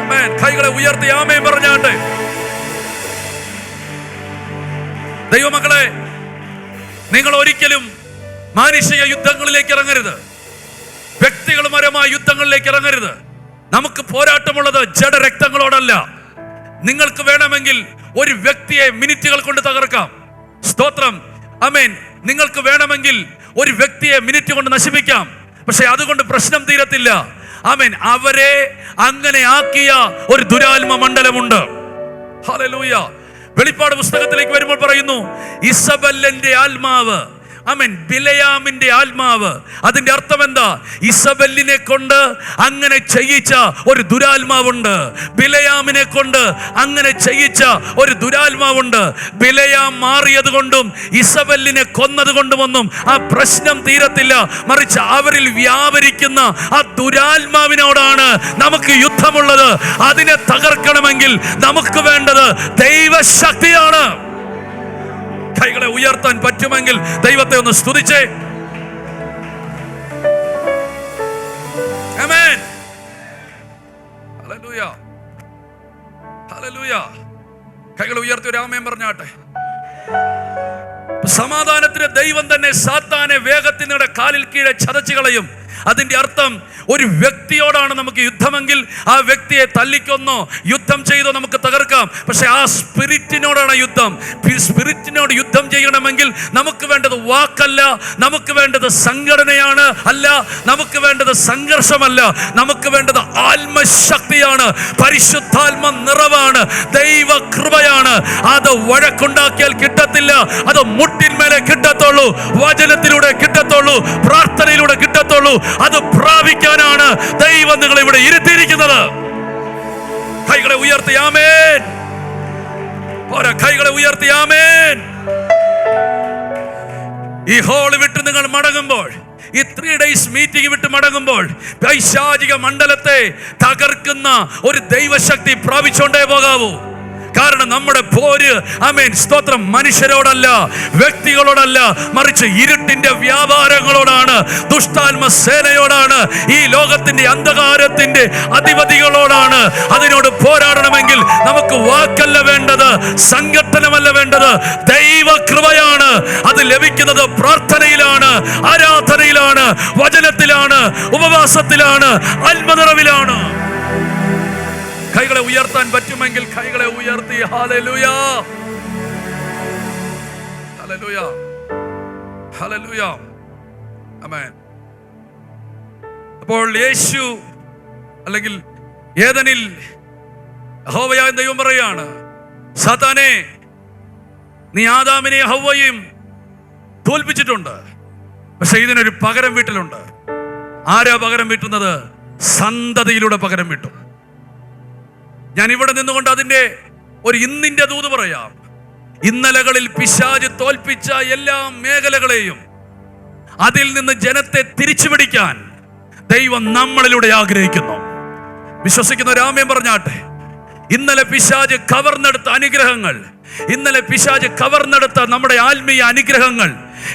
ആമേൻ. കൈകളെ ഉയർത്തി ആമേൻ പറഞ്ഞാണ്ട്. ദൈവമക്കളെ, നിങ്ങൾ ഒരിക്കലും മാനുഷിക യുദ്ധങ്ങളിലേക്ക് ഇറങ്ങരുത്, വ്യക്തികളുപരമായ യുദ്ധങ്ങളിലേക്ക് ഇറങ്ങരുത്. നമുക്ക് പോരാട്ടമുള്ളത് ജഡരക്തങ്ങളോടല്ല. നിങ്ങൾക്ക് വേണമെങ്കിൽ ഒരു വ്യക്തിയെ മിനിറ്റുകൾ കൊണ്ട് തകർക്കാം. സ്തോത്രം. ആമേൻ. നിങ്ങൾക്ക് വേണമെങ്കിൽ ഒരു വ്യക്തിയെ മിനിറ്റ് കൊണ്ട് നശിപ്പിക്കാം. പക്ഷെ അതുകൊണ്ട് പ്രശ്നം തീരത്തില്ല. ആമേൻ. അവരെ അങ്ങനെ ആക്കിയ ഒരു ദുരാത്മ മണ്ഡലമുണ്ട്. ഹല്ലേലൂയ. വെളിപ്പാട് പുസ്തകത്തിലേക്ക് വരുമ്പോൾ പറയുന്നു, ഇസബെല്ലിന്റെ ആത്മാവ് ആമേൻ, ബിലയാമിന്റെ ആത്മാവ്. അതിന്റെ അർത്ഥം എന്താ? ഇസബെല്ലിനെ കൊണ്ട് അങ്ങനെ ചെയ്യിച്ച ഒരു ദുരാത്മാവുണ്ട്. ബിലയാമിനെ കൊണ്ട് അങ്ങനെ ചെയ്യിച്ച ഒരു ദുരാത്മാവുണ്ട്. ബിലയാം മാറിയത് കൊണ്ടും ഇസബെല്ലിനെ കൊന്നത് കൊണ്ടുമൊന്നും ആ പ്രശ്നം തീരത്തില്ല. മറിച്ച് അവരിൽ വ്യാപരിക്കുന്ന ആ ദുരാത്മാവിനോടാണ് നമുക്ക് യുദ്ധമുള്ളത്. അതിനെ തകർക്കണമെങ്കിൽ നമുക്ക് വേണ്ടത് ദൈവശക്തിയാണ്. കൈകളെ ഉയർത്താൻ പറ്റുമെങ്കിൽ ദൈവത്തെ ഒന്ന് സ്തുതിച്ചേ. ആമേൻ, ഹല്ലേലൂയ, ഹല്ലേലൂയ. കൈകളെ ഉയർത്തി ഒരു ആമേൻ പറഞ്ഞാട്ടെ. സമാധാനത്തിന് ദൈവം തന്നെ സാത്താനെ വേഗത്തിനുടെ കാലിൽ കീഴെ ചതച്ചു കളയും. അതിന്റെ അർത്ഥം ഒരു വ്യക്തിയോടാണ് നമുക്ക് യുദ്ധമെങ്കിൽ ആ വ്യക്തിയെ തല്ലിക്കൊന്നോ യുദ്ധം ചെയ്തോ നമുക്ക് തകർക്കാം. പക്ഷെ ആ സ്പിരിറ്റിനോടാണ് യുദ്ധം. സ്പിരിറ്റിനോട് യുദ്ധം ചെയ്യണമെങ്കിൽ നമുക്ക് വേണ്ടത് വാക്കല്ല, നമുക്ക് വേണ്ടത് സംഘടനയാണ്, അല്ല നമുക്ക് വേണ്ടത് സംഘർഷമല്ല, നമുക്ക് വേണ്ടത് ആത്മശക്തിയാണ്, പരിശുദ്ധാത്മ നിറവാണ്, ദൈവ കൃപയാണ്. അത് വഴക്കുണ്ടാക്കിയാൽ കിട്ടത്തില്ല, അത് മുട്ടിന്മേലെ കിട്ടത്തുള്ളൂ, വചനത്തിലൂടെ കിട്ടത്തുള്ളൂ, പ്രാർത്ഥനയിലൂടെ കിട്ടത്തുള്ളൂ. അത് പ്രാപിക്കാനാണ് ദൈവം നിങ്ങളെ ഇവിടെ ഇരുത്തിയിരിക്കുന്നത്. കൈകളെ ഉയർത്തി ആമേൻ. കൈകളെ ഉയർത്തി ആമേൻ. ഈ ഹോള് വിട്ട് നിങ്ങൾ മടങ്ങുമ്പോൾ, ഈ 3 days മീറ്റിംഗ് വിട്ട് മടങ്ങുമ്പോൾ പൈശാചിക മണ്ഡലത്തെ തകർക്കുന്ന ഒരു ദൈവശക്തി പ്രാപിച്ചോണ്ടേ പോകാവൂ. കാരണം നമ്മുടെ പോര്, ആമേൻ, സ്തോത്രം, മനുഷ്യരോടല്ല, വ്യക്തികളോടല്ല, മറിച്ച് ഇരുട്ടിന്റെ വ്യാപാരങ്ങളോടാണ്, ദുഷ്ടാത്മ സേനയോടാണ്, ഈ ലോകത്തിന്റെ അന്ധകാരത്തിന്റെ അധിപതികളോടാണ്. അതിനോട് പോരാടണമെങ്കിൽ നമുക്ക് വാക്കല്ല വേണ്ടത്, സംഘട്ടനമല്ല വേണ്ടത്, ദൈവ കൃപയാണ്. അത് ലഭിക്കുന്നത് പ്രാർത്ഥനയിലാണ്, ആരാധനയിലാണ്, വചനത്തിലാണ്, ഉപവാസത്തിലാണ്, ആത്മനിറവിലാണ്. കൈകളെ ഉയർത്താൻ പറ്റുമെങ്കിൽ കൈകളെ ഉയർത്തി ഹല്ലേലൂയ, ഹല്ലേലൂയ, ഹല്ലേലൂയ, ആമേൻ. അപ്പോൾ യേശു അല്ലെങ്കിൽ ഏദനിൽ യഹോവയായ ദൈവം പറയാണ്, സാത്താനെ, നീ ആദാമിനെ ഹവ്വയും തോൽപ്പിച്ചിട്ടുണ്ട്, പക്ഷെ ഇതിനൊരു പകരം വീട്ടലുണ്ട്. ആരാ പകരം വീട്ടുന്നത്? സന്തതിയിലൂടെ പകരം വീട്ടും. ഞാൻ ഇവിടെ നിന്നുകൊണ്ട് അതിന്റെ ഒരു ഇന്നിന്റെ ദൂത് പറയാം. ഇന്നലകളിൽ പിശാച് തോൽപ്പിച്ച എല്ലാ മേഖലകളെയും അതിൽ നിന്ന് ജനത്തെ തിരിച്ചു പിടിക്കാൻ ദൈവം നമ്മളിലൂടെ ആഗ്രഹിക്കുന്നു. വിശ്വസിക്കുന്ന ഒരു ആമേൻ പറഞ്ഞാട്ടെ. ഇന്നലെ പിശാച് കവർന്നെടുത്ത അനുഗ്രഹങ്ങൾ, ഇന്നലെ പിശാച് കവർന്നെടുത്ത നമ്മുടെ ആത്മീയ അനുഗ്രഹങ്ങൾ,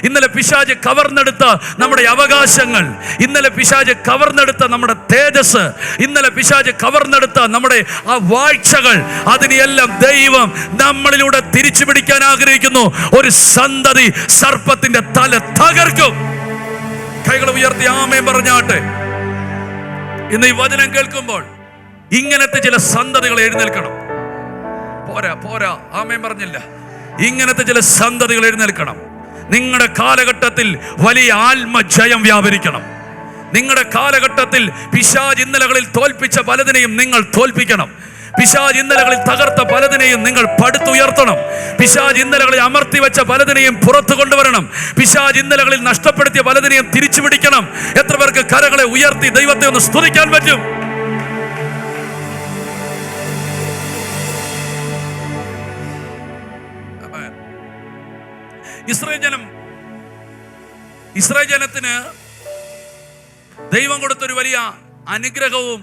ഇന്നലെ പിശാച് കവർന്നെടുത്ത നമ്മുടെ അവകാശങ്ങൾ, ഇന്നലെ പിശാച് കവർന്നെടുത്ത നമ്മുടെ തേജസ്, ഇന്നലെ പിശാച് കവർന്നെടുത്ത നമ്മുടെ ആ വാഴ്ചകൾ, അതിനെയെല്ലാം ദൈവം നമ്മളിലൂടെ തിരിച്ചു പിടിക്കാൻ ആഗ്രഹിക്കുന്നു. ഒരു സന്തതി സർപ്പത്തിന്റെ തല തകർക്കും. കൈകൾ ഉയർത്തി ആമേൻ പറഞ്ഞാട്ടെ. ഇന്ന് ഈ വചനം കേൾക്കുമ്പോൾ ഇങ്ങനത്തെ ചില സന്തതികൾ എഴുന്നേൽക്കണം. പോരാ, ആമേൻ പറഞ്ഞില്ല. ഇങ്ങനത്തെ ചില സന്തതികൾ എഴുന്നേൽക്കണം. നിങ്ങളുടെ കാലഘട്ടത്തിൽ വലിയ ആത്മജയം വ്യാപരിക്കണം. നിങ്ങളുടെ കാലഘട്ടത്തിൽ പിശാച് ഇന്നലകളിൽ തോൽപ്പിച്ച പലതിനെയും നിങ്ങൾ തോൽപ്പിക്കണം. പിശാച് ഇന്നലകളിൽ തകർത്ത പലതിനെയും നിങ്ങൾ പടുത്തുയർത്തണം. പിശാച് ഇന്നലകളിൽ അമർത്തി വെച്ച പലതിനെയും പുറത്തു കൊണ്ടുവരണം. പിശാച് ഇന്നലകളിൽ നഷ്ടപ്പെടുത്തിയ പലതിനെയും തിരിച്ചു പിടിക്കണം. എത്ര പേർക്ക് കരങ്ങളെ ഉയർത്തി ദൈവത്തെ ഒന്ന് സ്തുതിക്കാൻ പറ്റും? ഇസ്രായേൽ ജനത്തിന് ദൈവം കൊടുത്തൊരു വലിയ അനുഗ്രഹവും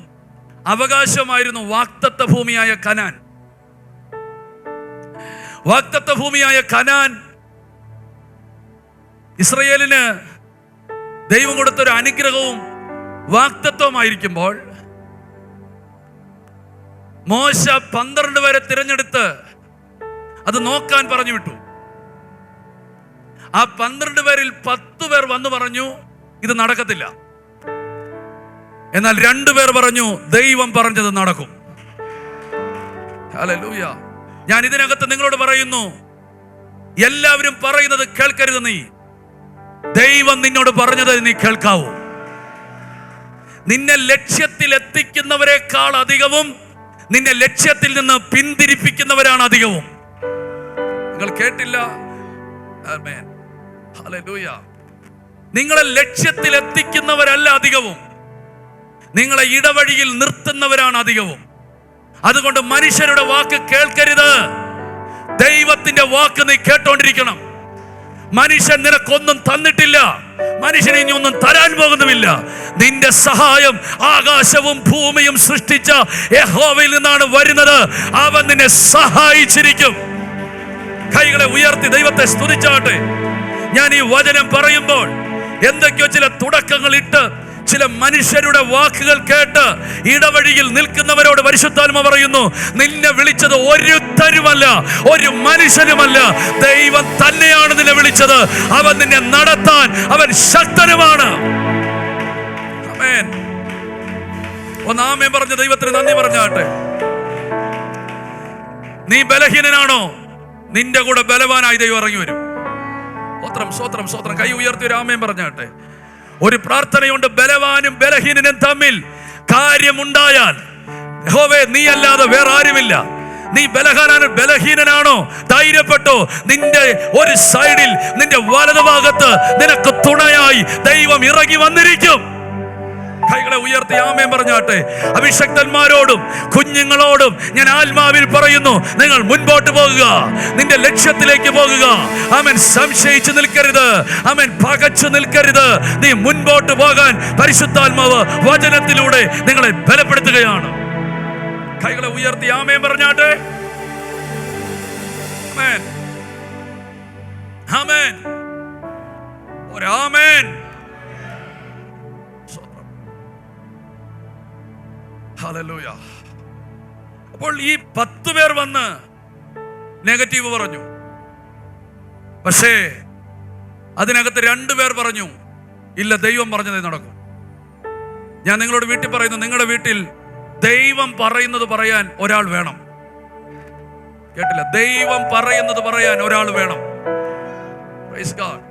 അവകാശമായിരുന്നു വാഗ്ദത്ത ഭൂമിയായ കനാൻ. വാഗ്ദത്ത ഭൂമിയായ കനാൻ ഇസ്രായേലിന് ദൈവം കൊടുത്തൊരു അനുഗ്രഹവും വാഗ്ദത്തവുമായിരിക്കുമ്പോൾ മോശ 12 പേരെ തിരഞ്ഞെടുത്ത് അത് നോക്കാൻ പറഞ്ഞു വിട്ടു. ആ 12 പേരിൽ 10 പേർ വന്നു പറഞ്ഞു ഇത് നടക്കത്തില്ല. എന്നാൽ 2 പേർ പറഞ്ഞു ദൈവം പറഞ്ഞത് നടക്കും. ഹല്ലേലൂയ. ഞാൻ ഇതിനകത്ത് നിങ്ങളോട് പറയുന്നു, എല്ലാവരും പറയുന്നത് കേൾക്കരുത്. നീ ദൈവം നിന്നോട് പറഞ്ഞത് നീ കേൾക്കാവൂ. നിന്നെ ലക്ഷ്യത്തിൽ എത്തിക്കുന്നവരെക്കാൾ അധികവും നിന്നെ ലക്ഷ്യത്തിൽ നിന്ന് പിന്തിരിപ്പിക്കുന്നവരാണ് അധികവും. നിങ്ങൾ കേട്ടില്ല? ആമേൻ. ഹല്ലേലൂയ. നിങ്ങളെ ലക്ഷ്യത്തിൽ എത്തിക്കുന്നവരല്ല അധികവും, നിങ്ങളെ ഇടവഴിയിൽ നിർത്തുന്നവരാണ് അധികവും. അതുകൊണ്ട് മനുഷ്യരുടെ വാക്ക് കേൾക്കരുത്, ദൈവത്തിന്റെ വാക്ക് നീ കേട്ടോണ്ടിരിക്കണം. മനുഷ്യൻ നിനക്കൊന്നും തന്നിട്ടില്ല, മനുഷ്യന് ഇനി ഒന്നും തരാൻ പോകുന്നുമില്ല. നിന്റെ സഹായം ആകാശവും ഭൂമിയും സൃഷ്ടിച്ച യഹോവയിൽ നിന്നാണ് വരുന്നത്. അവൻ നിന്നെ സഹായിച്ചിരിക്കും. കൈകളെ ഉയർത്തി ദൈവത്തെ സ്തുതിച്ചാട്ടെ. ഞാൻ ഈ വചനം പറയുമ്പോൾ എന്തൊക്കെയോ ചില തുടക്കങ്ങൾ ഇട്ട് ചില മനുഷ്യരുടെ വാക്കുകൾ കേട്ട് ഇടവഴിയിൽ നിൽക്കുന്നവരോട് പരിശുദ്ധാത്മാവ് പറയുന്നു, നിന്നെ വിളിച്ചത് ഒരുത്തരുമല്ല, ഒരു മനുഷ്യനുമല്ല, ദൈവം തന്നെയാണ് നിന്നെ വിളിച്ചത്. അവൻ നിന്നെ നടത്താൻ അവൻ ശക്തനുമാണ്. ആമേൻ. ഒന്ന് ആമേൻ പറഞ്ഞ ദൈവത്തിന് നന്ദി പറഞ്ഞാട്ടെ. നീ ബലഹീനനാണോ? നിന്റെ കൂടെ ബലവാനായി ദൈവം ഇറങ്ങി വരും. സ്വത്രം സ്വത്രം സ്വത്രം. കൈ ഉയർത്തി ഒരു ആമേൻ പറഞ്ഞാട്ടെ. ഒരു പ്രാർത്ഥനയുണ്ട്, ബലവാനും ബലഹീനനും തമ്മിൽ കാര്യമുണ്ടായാൽ യഹോവേ നീ അല്ലാതെ വേറെ ആരുമില്ല. നീ ബലഹീനനാണോ? ധൈര്യപ്പെട്ടോ. നിന്റെ ഒരു സൈഡിൽ, നിന്റെ വലതുഭാഗത്ത് നിനക്ക് തുണയായി ദൈവം ഇറങ്ങി വന്നിരിക്കും. കൈകളെ ഉയർത്തി ആമേൻ പറഞ്ഞാട്ടെ. അഭിഷക്തന്മാരോടും കുഞ്ഞുങ്ങളോടും ഞാൻ ആത്മാവിൽ പറയുന്നു, നിങ്ങൾ മുൻപോട്ട് പോകുക, നിന്റെ ലക്ഷ്യത്തിലേക്ക് പോകുക. ആമേൻ. സംശയിച്ചു നിൽക്കരുത്, ആമേൻ. പകച്ചു നിൽക്കരുത്. നീ മുൻപോട്ട് പോകാൻ പരിശുദ്ധാത്മാവ് വചനത്തിലൂടെ നിങ്ങളെ ബലപ്പെടുത്തുകയാണ്. കൈകളെ ഉയർത്തി ആമേൻ പറഞ്ഞാട്ടെ. ആമേൻ. ആമേൻ. ഒരാമേൻ. ഹല്ലേലൂയ. അപ്പോൾ ഈ 10 പേർ വന്ന് നെഗറ്റീവ് പറഞ്ഞു. പക്ഷേ അതിനകത്ത് 2 പേർ പറഞ്ഞു, ഇല്ല, ദൈവം പറഞ്ഞതേ നടക്കും. ഞാൻ നിങ്ങളോട് വീട്ടിൽ പറയുന്നു, നിങ്ങളുടെ വീട്ടിൽ ദൈവം പറയുന്നത് പറയാൻ ഒരാൾ വേണം. കേട്ടില്ല? ദൈവം പറയുന്നത് പറയാൻ ഒരാൾ വേണം. Praise God.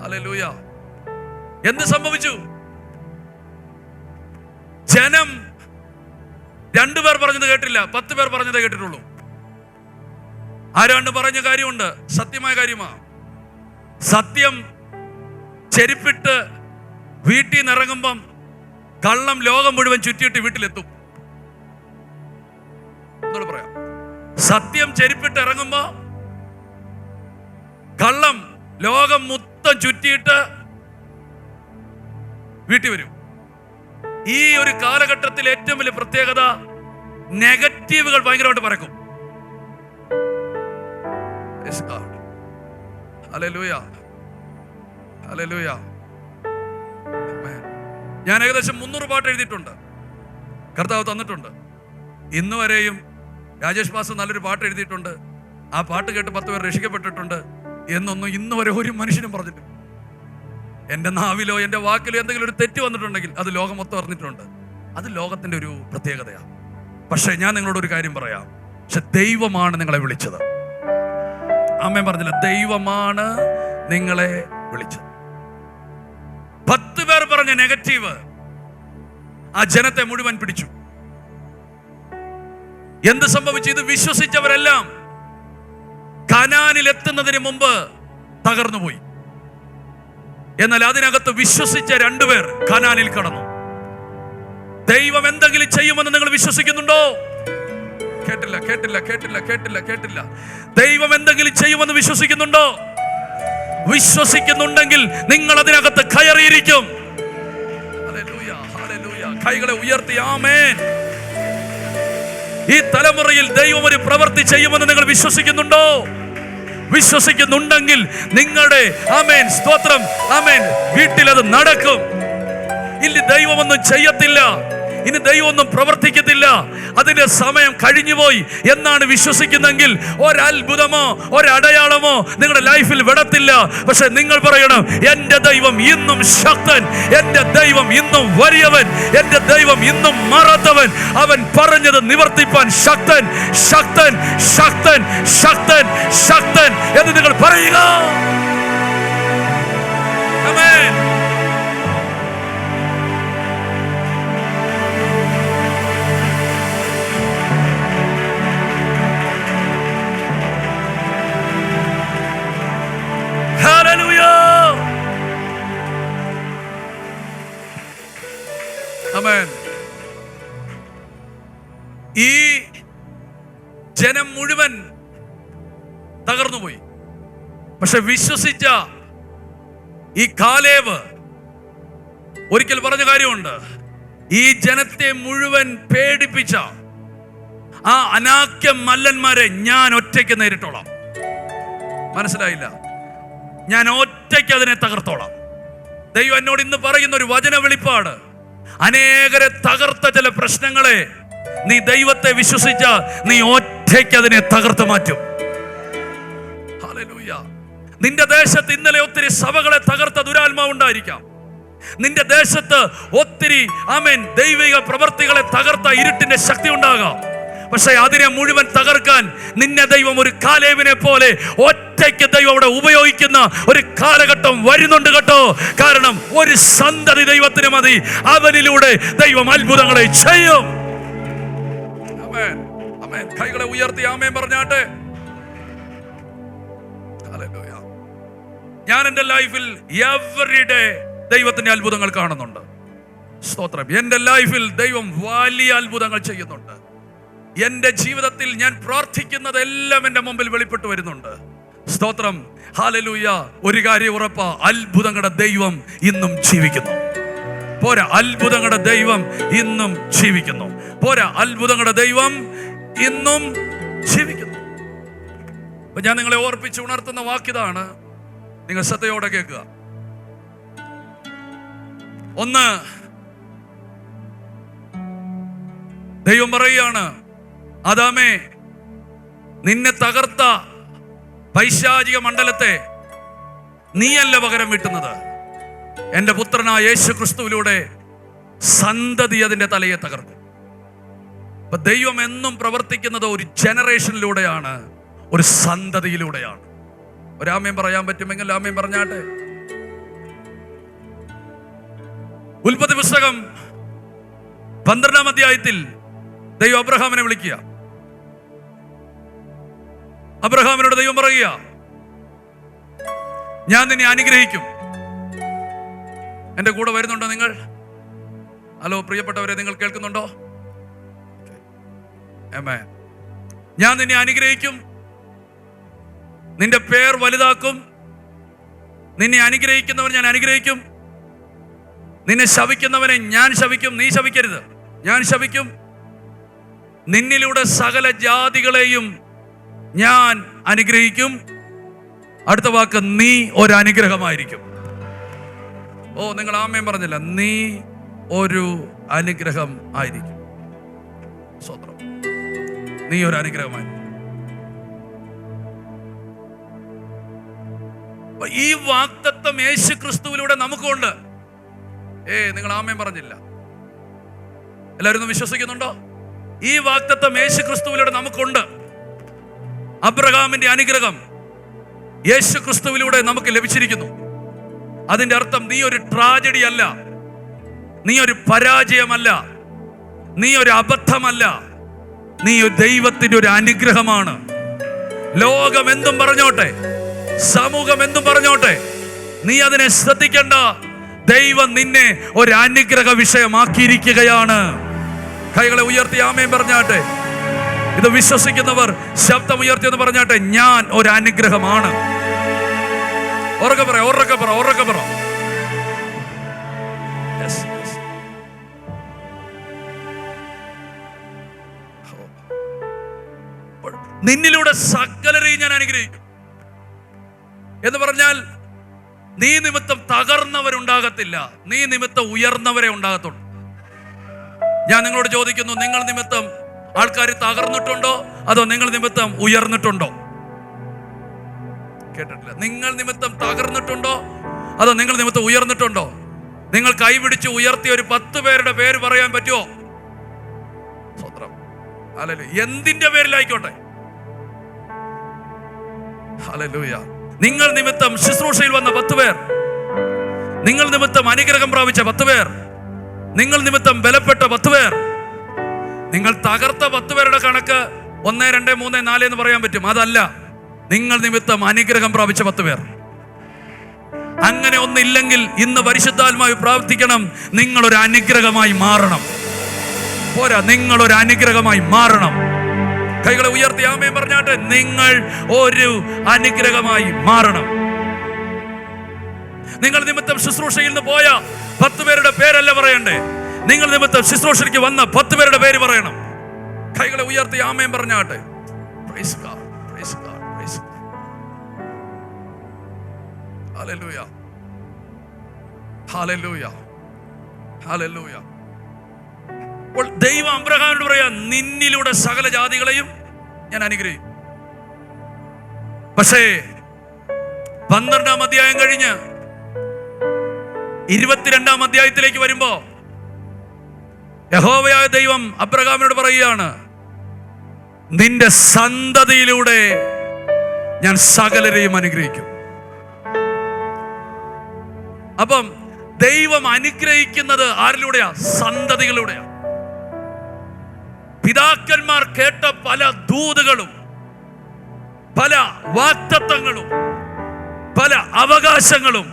ഹല്ലേലൂയ. എന്ത് സംഭവിച്ചു? ജനം 2 പേർ പറഞ്ഞത് കേട്ടില്ല, 10 പേർ പറഞ്ഞതേ കേട്ടിട്ടുള്ളൂ. ആരാണ്ട് പറഞ്ഞ കാര്യമുണ്ട്, സത്യമായ കാര്യമാണ്. സത്യം ചെരുപ്പിട്ട് വീട്ടിൽ നിന്ന് ഇറങ്ങുമ്പം കള്ളം ലോകം മുഴുവൻ ചുറ്റിയിട്ട് വീട്ടിലെത്തും. എന്നോട് പറയാം, സത്യം ചെരുപ്പിട്ട് ഇറങ്ങുമ്പോ കള്ളം ലോകം മൊത്തം ചുറ്റിയിട്ട് വീട്ടിൽ വരും. ഈ ഒരു കാലഘട്ടത്തിൽ ഏറ്റവും വലിയ പ്രത്യേകത, നെഗറ്റീവുകൾ ഭയങ്കരമായിട്ട് പരക്കും. ഹല്ലേലൂയ. ഹല്ലേലൂയ. ഞാൻ ഏകദേശം 300 പാട്ട് എഴുതിയിട്ടുണ്ട്, കർത്താവ് തന്നിട്ടുണ്ട്. ഇന്ന് വരെയും രാജേഷ് മാസ്റ്റർ നല്ലൊരു പാട്ട് എഴുതിയിട്ടുണ്ട്, ആ പാട്ട് കേട്ട് 10 പേർ രക്ഷിക്കപ്പെട്ടിട്ടുണ്ട് എന്നൊന്നും ഇന്ന് വരെ ഒരു മനുഷ്യനും പറഞ്ഞിട്ടില്ല. എൻ്റെ നാവിലോ എൻ്റെ വാക്കിലോ എന്തെങ്കിലും ഒരു തെറ്റ് വന്നിട്ടുണ്ടെങ്കിൽ അത് ലോകം മൊത്തം അറിഞ്ഞിട്ടുണ്ട്. അത് ലോകത്തിൻ്റെ ഒരു പ്രത്യേകതയാണ്. പക്ഷേ ഞാൻ നിങ്ങളോട് ഒരു കാര്യം പറയാം, പക്ഷെ ദൈവമാണ് നിങ്ങളെ വിളിച്ചത്. ആമേൻ പറഞ്ഞില്ല? ദൈവമാണ് നിങ്ങളെ വിളിച്ചത്. 10 പേർ പറഞ്ഞ നെഗറ്റീവ് ആ ജനത്തെ മുഴുവൻ പിടിച്ചു. എന്ത് സംഭവിച്ചു? ഇത് വിശ്വസിച്ചവരെല്ലാം കനാനിൽ എത്തുന്നതിന് മുമ്പ് തകർന്നുപോയി. എന്നാൽ അതിനകത്ത് വിശ്വസിച്ച 2 പേർ കനാനിൽ കടന്നു. ദൈവം എന്തെങ്കിലും ചെയ്യുമെന്ന് നിങ്ങൾ വിശ്വസിക്കുന്നുണ്ടോ? കേട്ടില്ല, കേട്ടില്ല, കേട്ടില്ല, കേട്ടില്ല, കേട്ടില്ല. ദൈവം എന്തെങ്കിലും ചെയ്യുമെന്ന് വിശ്വസിക്കുന്നുണ്ടോ? വിശ്വസിക്കുന്നുണ്ടെങ്കിൽ നിങ്ങൾ അതിനകത്ത് കയറിയിരിക്കും. Hallelujah, hallelujah. കൈകളെ ഉയർത്തി ആമേൻ. ഈ തലമുറയിൽ ദൈവം ഒരു പ്രവൃത്തി ചെയ്യുമെന്ന് നിങ്ങൾ വിശ്വസിക്കുന്നുണ്ടോ? വിശ്വസിക്കുന്നുണ്ടെങ്കിൽ നിങ്ങളുടെ ആമേൻ, സ്തോത്രം, ആമേൻ, വീട്ടിൽ അത് നടക്കും. ഇല്ല, ദൈവമൊന്നും ചെയ്യത്തില്ല, ഇനി ദൈവമൊന്നും പ്രവർത്തിക്കത്തില്ല, അതിന്റെ സമയം കഴിഞ്ഞുപോയി എന്നാണ് വിശ്വസിക്കുന്നെങ്കിൽ ഒരത്ഭുതമോ ഒരടയാളമോ നിങ്ങളുടെ ലൈഫിൽ വിടത്തില്ല. പക്ഷെ നിങ്ങൾ പറയണം, എൻ്റെ ദൈവം ഇന്നും ശക്തൻ, എൻ്റെ ദൈവം ഇന്നും വലിയവൻ, എൻ്റെ ദൈവം ഇന്നും മാറാത്തവൻ, അവൻ പറഞ്ഞത് നിവർത്തിപ്പാൻ ശക്തൻ, ശക്തൻ, ശക്തൻ, ശക്തൻ, ശക്തൻ എന്ന് നിങ്ങൾ പറയുക. ആമേൻ. Hallelujah. ഈ ജനം മുഴുവൻ തകർന്നുപോയി. പക്ഷെ വിശ്വസിച്ച ഈ കാലേബ് ഒരിക്കൽ പറഞ്ഞ കാര്യമുണ്ട്, ഈ ജനത്തെ മുഴുവൻ പേടിപ്പിച്ച ആ അനാക്യ മല്ലന്മാരെ ഞാൻ ഒറ്റയ്ക്ക് നേരിട്ടോളാം. മനസ്സിലായില്ല? ഞാൻ ഒറ്റയ്ക്ക് അതിനെ തകർത്തോളാം. ദൈവം എന്നോട് ഇന്ന് പറയുന്ന ഒരു വചന വെളിപ്പാട്, അനേകരെ തകർത്ത ചില പ്രശ്നങ്ങളെ നീ ദൈവത്തെ വിശ്വസിച്ച നീ ഒറ്റയ്ക്ക് അതിനെ തകർത്ത് മാറ്റും. ഹല്ലേലൂയ. നിന്റെ ദേശത്ത് ഇന്നലെ ഒത്തിരി സഭകളെ തകർത്ത ദുരാത്മാവുണ്ടായിരിക്കാം. നിന്റെ ദേശത്ത് ഒത്തിരി ദൈവിക പ്രവർത്തികളെ തകർത്ത ഇരുട്ടിന്റെ ശക്തി ഉണ്ടാകാം. പക്ഷെ അതിനെ മുഴുവൻ തകർക്കാൻ നിന്നെ ദൈവം ഒരു കാലേബിനെ പോലെ ഒറ്റയ്ക്ക് ദൈവം അവിടെ ഉപയോഗിക്കുന്ന ഒരു കാലഘട്ടം വരുന്നുണ്ട് കേട്ടോ. കാരണം ഒരു സന്തതി ദൈവത്തിന് മതി, അവനിലൂടെ ദൈവം അത്ഭുതങ്ങളെ ചെയ്യും. ആമേൻ, ആമേൻ. കൈകളെ ഉയർത്തി ആമേൻ പറഞ്ഞാട്ടെ. ഹല്ലേലൂയ. ഞാൻ എൻ്റെ ലൈഫിൽ എവരിഡേ ദൈവത്തിന്റെ അത്ഭുതങ്ങൾ കാണുന്നുണ്ട്. സ്തോത്രം. എൻ്റെ ലൈഫിൽ ദൈവം വലിയ അത്ഭുതങ്ങൾ ചെയ്യുന്നുണ്ട്. എൻ്റെ ജീവിതത്തിൽ ഞാൻ പ്രാർത്ഥിക്കുന്നതെല്ലാം എൻ്റെ മുമ്പിൽ വെളിപ്പെട്ടു വരുന്നുണ്ട്. സ്തോത്രം. ഹല്ലേലൂയ. ഒരു കാര്യം ഉറപ്പാ, അത്ഭുതങ്ങളുടെ ദൈവം ഇന്നും ജീവിക്കുന്നു. പോരാ, അത്ഭുതങ്ങളുടെ ദൈവം ഇന്നും ജീവിക്കുന്നു. പോരാ, അത്ഭുതങ്ങളുടെ ദൈവം ഇന്നും ജീവിക്കുന്നു. അപ്പൊ ഞാൻ നിങ്ങളെ ഓർപ്പിച്ച് ഉണർത്തുന്ന വാക്കിതാണ്, നിങ്ങൾ ശ്രദ്ധയോടെ കേൾക്കുക. ഒന്ന്, ദൈവം പറയുകയാണ്, ആദാമേ, നിന്നെ തകർത്ത പൈശാചിക മണ്ഡലത്തെ നീയല്ല പകരം വീട്ടുന്നത്, എൻ്റെ പുത്രനായ യേശു ക്രിസ്തുവിലൂടെ സന്തതി അതിൻ്റെ തലയെ തകർക്കും. അപ്പൊ ദൈവം എന്നും പ്രവർത്തിക്കുന്നത് ഒരു ജനറേഷനിലൂടെയാണ്, ഒരു സന്തതിയിലൂടെയാണ്. ഒരാമയും പറയാൻ പറ്റുമെങ്കിൽ ആമയും പറഞ്ഞാട്ടെ. ഉൽപ്പത്തി പുസ്തകം 12-ാം അധ്യായത്തിൽ ദൈവം അബ്രഹാമിനെ വിളിക്കുക. അബ്രഹാമിനോട് ദൈവം പറയുക, ഞാൻ നിന്നെ അനുഗ്രഹിക്കും. എന്റെ കൂടെ വരുന്നുണ്ടോ നിങ്ങൾ? ഹലോ പ്രിയപ്പെട്ടവരെ, നിങ്ങൾ കേൾക്കുന്നുണ്ടോ? ആമേൻ. ഞാൻ നിന്നെ അനുഗ്രഹിക്കും, നിന്റെ പേർ വലുതാക്കും. നിന്നെ അനുഗ്രഹിക്കുന്നവൻ ഞാൻ അനുഗ്രഹിക്കും, നിന്നെ ശപിക്കുന്നവനെ ഞാൻ ശപിക്കും. നീ ശപിക്കരുത്, ഞാൻ ശപിക്കും. നിന്നിലൂടെ സകല ജാതികളെയും ഞാൻ അനുഗ്രഹിക്കും. അടുത്ത വാക്ക്, നീ ഒരു അനുഗ്രഹമായിരിക്കും. ഓ, നിങ്ങൾ ആമേൻ പറഞ്ഞില്ല. നീ ഒരു അനുഗ്രഹം ആയിരിക്കും. സ്വത്രം. നീ ഒരു അനുഗ്രഹമായിരിക്കും. ഈ വാഗ്ദത്തം യേശു ക്രിസ്തുവിലൂടെ നമുക്കുണ്ട്. നിങ്ങൾ ആമേൻ പറഞ്ഞില്ല. എല്ലാവരും വിശ്വസിക്കുന്നുണ്ടോ? ഈ വാഗ്ദത്തം യേശു ക്രിസ്തുവിലൂടെ നമുക്കുണ്ട്. അബ്രഹാമിന്റെ അനുഗ്രഹം യേശു ക്രിസ്തുവിലൂടെ നമുക്ക് ലഭിച്ചിരിക്കുന്നു. അതിന്റെ അർത്ഥം നീ ഒരു ട്രാജഡി അല്ല, നീ ഒരു പരാജയമല്ല, നീ ഒരു അബദ്ധമല്ല, നീ ഒരു ദൈവത്തിന്റെ ഒരു അനുഗ്രഹമാണ്. ലോകം എന്തും പറഞ്ഞോട്ടെ, സമൂഹം എന്തും പറഞ്ഞോട്ടെ, നീ അതിനെ ശ്രദ്ധിക്കണ്ട. ദൈവം നിന്നെ ഒരു അനുഗ്രഹ വിഷയമാക്കിയിരിക്കുകയാണ്. കൈകളെ ഉയർത്തി ആമേൻ പറഞ്ഞാട്ടെ. ഇത് വിശ്വസിക്കുന്നവർ ശബ്ദം ഉയർത്തി എന്ന് പറഞ്ഞാട്ടെ, ഞാൻ ഒരു അനുഗ്രഹമാണ്. ഉറക്കെ പറ, ഉറക്കെ പറ, ഉറക്കെ പറ. നിന്നിലൂടെ സകലരെയും ഞാൻ അനുഗ്രഹിക്കും എന്ന് പറഞ്ഞാൽ, നീ നിമിത്തം തകർന്നവരുണ്ടാകത്തില്ല, നീ നിമിത്തം ഉയർന്നവരെ ഉണ്ടാകത്തുള്ളൂ. ഞാൻ നിങ്ങളോട് ചോദിക്കുന്നു, നിങ്ങൾ നിമിത്തം ആൾക്കാർ തകർന്നിട്ടുണ്ടോ, അതോ നിങ്ങൾ നിമിത്തം ഉയർന്നിട്ടുണ്ടോ? കേട്ടിട്ടില്ല. നിങ്ങൾ നിമിത്തം തകർന്നിട്ടുണ്ടോ, അതോ നിങ്ങൾ നിമിത്തം ഉയർന്നിട്ടുണ്ടോ? നിങ്ങൾ കൈപിടിച്ച് ഉയർത്തിയ ഒരു 10 പേരുടെ പേര് പറയാൻ പറ്റുമോ? സ്വത്രം. ഹല്ലേലൂയ. എന്തിന്റെ പേരിലായിക്കോട്ടെ. ഹല്ലേലൂയ. നിങ്ങൾ നിമിത്തം ശുശ്രൂഷയിൽ വന്ന 10 പേർ, നിങ്ങൾ നിമിത്തം അനുഗ്രഹം പ്രാപിച്ച 10 പേർ, നിങ്ങൾ നിമിത്തം ബലപ്പെട്ട 10 പേർ. നിങ്ങൾ തകർത്ത 10 പേരുടെ കണക്ക് 1, 2, 3, 4 എന്ന് പറയാൻ പറ്റും. അതല്ല, നിങ്ങൾ നിമിത്തം അനുഗ്രഹം പ്രാപിച്ച 10 പേർ. അങ്ങനെ ഒന്നില്ലെങ്കിൽ ഇന്ന് പരിശുദ്ധാത്മാവ് പ്രാർത്ഥിക്കണം, നിങ്ങളൊരു അനുഗ്രഹമായി മാറണം. പോരാ, നിങ്ങൾ ഒരു അനുഗ്രഹമായി മാറണം. കൈകളെ ഉയർത്തി ആമേൻ പറഞ്ഞാട്ടെ. നിങ്ങൾ ഒരു അനുഗ്രഹമായി മാറണം. നിങ്ങൾ നിമിത്തം ശുശ്രൂഷയിൽ നിന്ന് പോയ 10 പേരുടെ പേരല്ല പറയണ്ടേ, നിങ്ങൾ നിമിത്തം ശുശ്രൂഷയ്ക്ക് വന്ന 10 പേരുടെ പേര് പറയണം. കൈകളെ ഉയർത്തി ആമേൻ പറഞ്ഞാട്ടെ. Praise God, praise God, praise God. Hallelujah, hallelujah, hallelujah. അപ്പോൾ ദൈവം അബ്രഹാമിനോട് പറയാ, നിന്നിലൂടെ സകല ജാതികളെയും ഞാൻ അനുഗ്രഹിക്കും. പക്ഷേ 12-ാം അധ്യായം കഴിഞ്ഞ് 22-ാം അധ്യായത്തിലേക്ക് വരുമ്പോ യഹോവയായ ദൈവം അബ്രഹാമിനോട് പറയുകയാണ്, നിന്റെ സന്തതിയിലൂടെ ഞാൻ സകലരെയും അനുഗ്രഹിക്കും. അപ്പം ദൈവം അനുഗ്രഹിക്കുന്നത് ആരിലൂടെയാ? സന്തതികളിലൂടെയാ. പിതാക്കന്മാർ കേട്ട പല ദൂതുകളും, പല വാഗ്ദത്തങ്ങളും, പല അവകാശങ്ങളും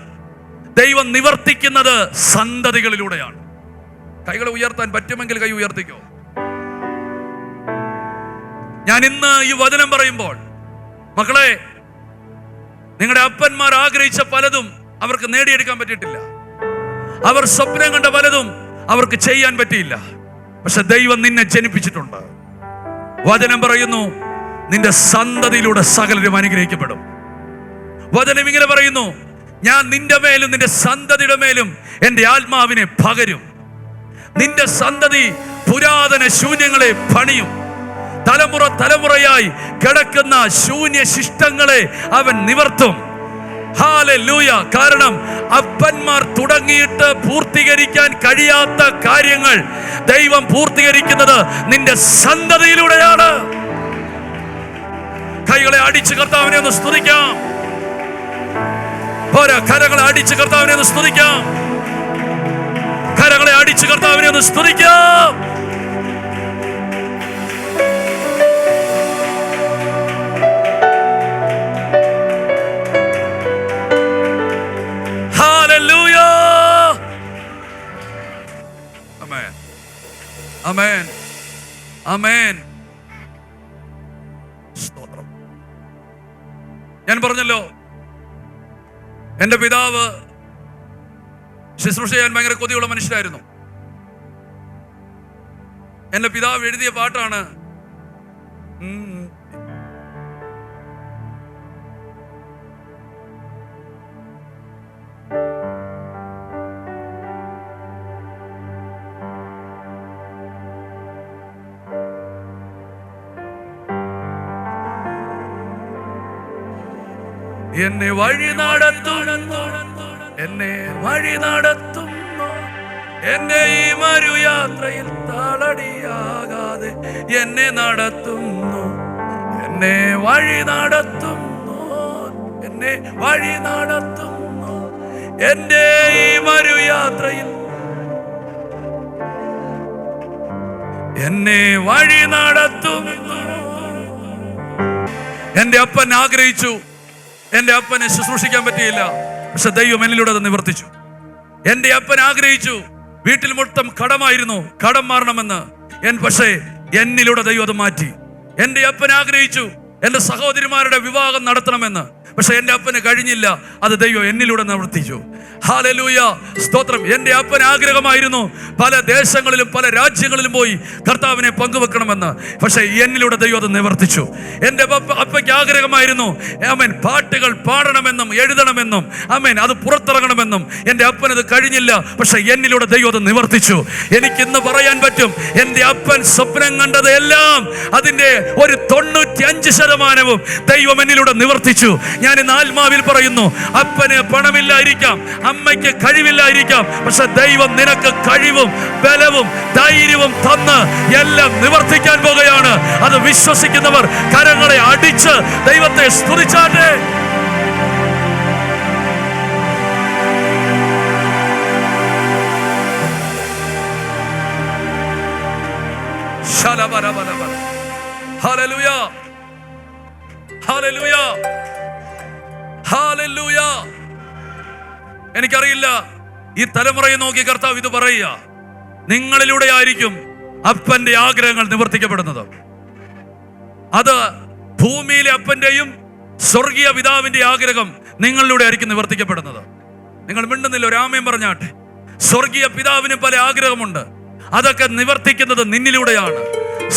ദൈവം നിവർത്തിക്കുന്നത് സന്തതികളിലൂടെയാണ്. കൈകൾ ഉയർത്താൻ പറ്റുമെങ്കിൽ കൈ ഉയർത്തിക്കോ. ഞാൻ ഇന്ന് ഈ വചനം പറയുമ്പോൾ, മക്കളെ, നിങ്ങളുടെ അപ്പന്മാർ ആഗ്രഹിച്ച പലതും അവർക്ക് നേടിയെടുക്കാൻ പറ്റിയിട്ടില്ല. അവർ സ്വപ്നം കണ്ട പലതും അവർക്ക് ചെയ്യാൻ പറ്റിയില്ല. പക്ഷെ ദൈവം നിന്നെ ജനിപ്പിച്ചിട്ടുണ്ട്. വചനം പറയുന്നു, നിന്റെ സന്തതിയിലൂടെ സകലരും അനുഗ്രഹിക്കപ്പെടും. വചനം ഇങ്ങനെ പറയുന്നു, ഞാൻ നിന്റെ മേലും നിന്റെ സന്തതിയുടെ മേലും എൻ്റെ ആത്മാവിനെ പകരും. നിന്റെ സന്തതി പുരാതന ശൂന്യങ്ങളെ പണിയും. തലമുറ തലമുറയായി കിടക്കുന്ന ശൂന്യ ശിഷ്ടങ്ങളെ അവൻ നിവർത്തും. ഹല്ലേലൂയ. കാരണം അപ്പന്മാർ തുടങ്ങിയിട്ട് പൂർത്തീകരിക്കാൻ കഴിയാത്ത കാര്യങ്ങൾ ദൈവം പൂർത്തീകരിക്കുന്നത് നിന്റെ സന്തതിയിലൂടെയാണ്. കൈകളെ അടിച്ച് കർത്താവിനെ ഒന്ന് സ്തുതിക്കാം. പോരാ, കരങ്ങളെ അടിച്ച് കർത്താവിനെ ഒന്ന് സ്തുതിക്കാം. കരങ്ങളെ അടിച്ച് കർത്താവിനെ ഒന്ന് സ്തുതിക്കാം. ഹല്ലേലൂയ. ആമേൻ, ആമേൻ, ആമേൻ. സ്തോത്രം. ഞാൻ പറഞ്ഞല്ലോ, എന്റെ പിതാവ് ശുശ്രൂഷ ചെയ്യാൻ ഭയങ്കര കൊതിയുള്ള മനുഷ്യരായിരുന്നു. എന്റെ പിതാവ് എഴുതിയ പാട്ടാണ് എന്നെ വഴി നടത്തുന്നു, എന്നെ വഴി നടത്തുന്നു, എന്റെ ഈ മരുയാത്രയിൽ തളടിയാകാതെ എന്നെ നടത്തുന്നു, എന്നെ വഴി നടത്തുന്നു, എന്നെ വഴി നടത്തുന്നു, എന്റെ ഈ മരുയാത്രയിൽ എന്നെ വഴി നടത്തുന്നു. എന്റെ അപ്പൻ ആഗ്രഹിച്ചു, എന്റെ അപ്പനെ ശുശ്രൂഷിക്കാൻ പറ്റിയില്ല. പക്ഷെ ദൈവം എന്നിലൂടെ അത് നിവർത്തിച്ചു. എന്റെ അപ്പൻ ആഗ്രഹിച്ചു, വീട്ടിൽ മൊത്തം കടമായിരുന്നു, കടം മാറണമെന്ന്. പക്ഷേ എന്നിലൂടെ ദൈവം അത് മാറ്റി. എന്റെ അപ്പൻ ആഗ്രഹിച്ചു എന്റെ സഹോദരിമാരുടെ വിവാഹം നടത്തണമെന്ന്. പക്ഷെ എന്റെ അപ്പന് കഴിഞ്ഞില്ല, അത് ദൈവം എന്നിലൂടെ നിവർത്തിച്ചു. ഹല്ലേലൂയ, സ്തോത്രം. എന്റെ അപ്പൻ ആഗ്രഹമായിരുന്നു പല ദേശങ്ങളിലും പല രാജ്യങ്ങളിലും പോയി കർത്താവിനെ പങ്കുവെക്കണമെന്ന്. പക്ഷെ എന്നിലൂടെ ദൈവം അത് നിവർത്തിച്ചു. എന്റെ അപ്പയ്ക്ക് ആഗ്രഹമായിരുന്നു ആമേൻ പാട്ടുകൾ പാടണമെന്നും എഴുതണമെന്നും ആമേൻ അത് പുറത്തിറങ്ങണമെന്നും. എന്റെ അപ്പനത് കഴിഞ്ഞില്ല, പക്ഷെ എന്നിലൂടെ ദൈവം അത് നിവർത്തിച്ചു. എനിക്കിന്ന് പറയാൻ പറ്റും, എന്റെ അപ്പൻ സ്വപ്നം കണ്ടത് എല്ലാം അതിന്റെ ഒരു 95% ദൈവം എന്നിലൂടെ നിവർത്തിച്ചു. ഞാൻ ഇന്ന് ആത്മാവിൽ പറയുന്നു, അപ്പന് പണമില്ലായിരിക്കാം, അമ്മയ്ക്ക് കഴിവില്ലായിരിക്കാം, പക്ഷെ ദൈവം നിനക്ക് കഴിവും ബലവും ധൈര്യവും തന്ന് എല്ലാം നിവർത്തിക്കാൻ പോകുകയാണ്. അത് വിശ്വസിക്കുന്നവർ കരങ്ങളെ അടിച്ച് ദൈവത്തെ സ്തുതിച്ചാട്ടെ. Hallelujah, hallelujah, hallelujah. എനിക്കറിയില്ല, ഈ തലമുറയെ നോക്കി കർത്താവ് ഇത് പറയുക, നിങ്ങളിലൂടെ ആയിരിക്കും അപ്പന്റെ ആഗ്രഹങ്ങൾ നിവർത്തിക്കപ്പെടുന്നത്. അത് ഭൂമിയിലെ അപ്പന്റെയും സ്വർഗീയ പിതാവിന്റെ ആഗ്രഹം നിങ്ങളിലൂടെ ആയിരിക്കും നിവർത്തിക്കപ്പെടുന്നത്. നിങ്ങൾ മിണ്ടുന്നില്ല, ഒരു ആമേൻ പറഞ്ഞാട്ടെ. സ്വർഗീയ പിതാവിന് പല ആഗ്രഹമുണ്ട്, അതൊക്കെ നിവർത്തിക്കുന്നത് നിന്നിലൂടെയാണ്.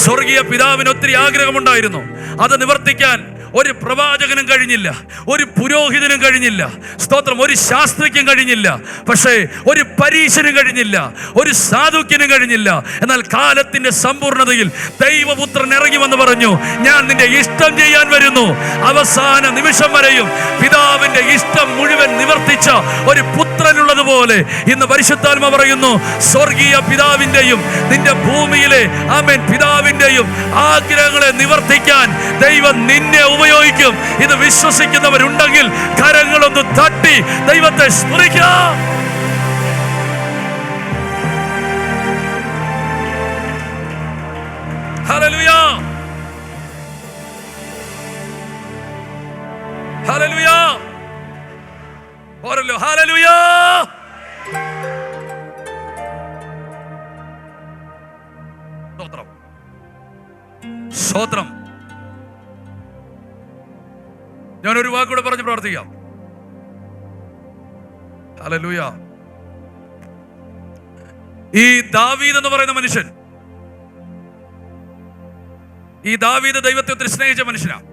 സ്വർഗീയ പിതാവിന് ഒത്തിരി ആഗ്രഹമുണ്ടായിരുന്നു, അത് നിവർത്തിക്കാൻ ഒരു പ്രവാചകനും കഴിഞ്ഞില്ല, ഒരു പുരോഹിതനും കഴിഞ്ഞില്ല, സ്തോത്രം, ഒരു ശാസ്ത്രിക്കും കഴിഞ്ഞില്ല, പക്ഷേ ഒരു പരീശനും കഴിഞ്ഞില്ല, ഒരു സാധുക്യനും കഴിഞ്ഞില്ല. എന്നാൽ കാലത്തിന്റെ സമ്പൂർണതയിൽ ദൈവപുത്രൻ ഇറങ്ങി വന്ന് പറഞ്ഞു, ഞാൻ നിന്റെ ഇഷ്ടം ചെയ്യാൻ വരുന്നു. അവസാന നിമിഷം വരെയും പിതാവിന്റെ ഇഷ്ടം മുഴുവൻ നിവർത്തിച്ച ഒരു പുത്രനുള്ളതുപോലെ ഇന്ന് പരിശുദ്ധാത്മ പറയുന്നു, സ്വർഗീയ പിതാവിന്റെയും നിന്റെ ഭൂമിയിലെ ആമേൻ പിതാവിന്റെയും ആഗ്രഹങ്ങളെ നിവർത്തിക്കാൻ ദൈവം നിന്നെ ഉപയോഗിക്കും. ഇത് വിശ്വസിക്കുന്നവരുണ്ടെങ്കിൽ കരങ്ങളൊന്ന് തട്ടി ദൈവത്തെ സ്തുതിക്കാം. ഹല്ലേലൂയ, ഹല്ലേലൂയ, ഓരല്ലോ ഹല്ലേലൂയ. സ്തോത്രം, സ്തോത്രം. ഞാനൊരു വാക്കൂടെ പറഞ്ഞ് പ്രാർത്ഥിക്കാം. ഹല്ലേലൂയ. ഈ ദാവീദ് എന്ന് പറയുന്ന മനുഷ്യൻ, ഈ ദാവീദ് ദൈവത്തെ ഒത്തിരി സ്നേഹിച്ച മനുഷ്യനാണ്.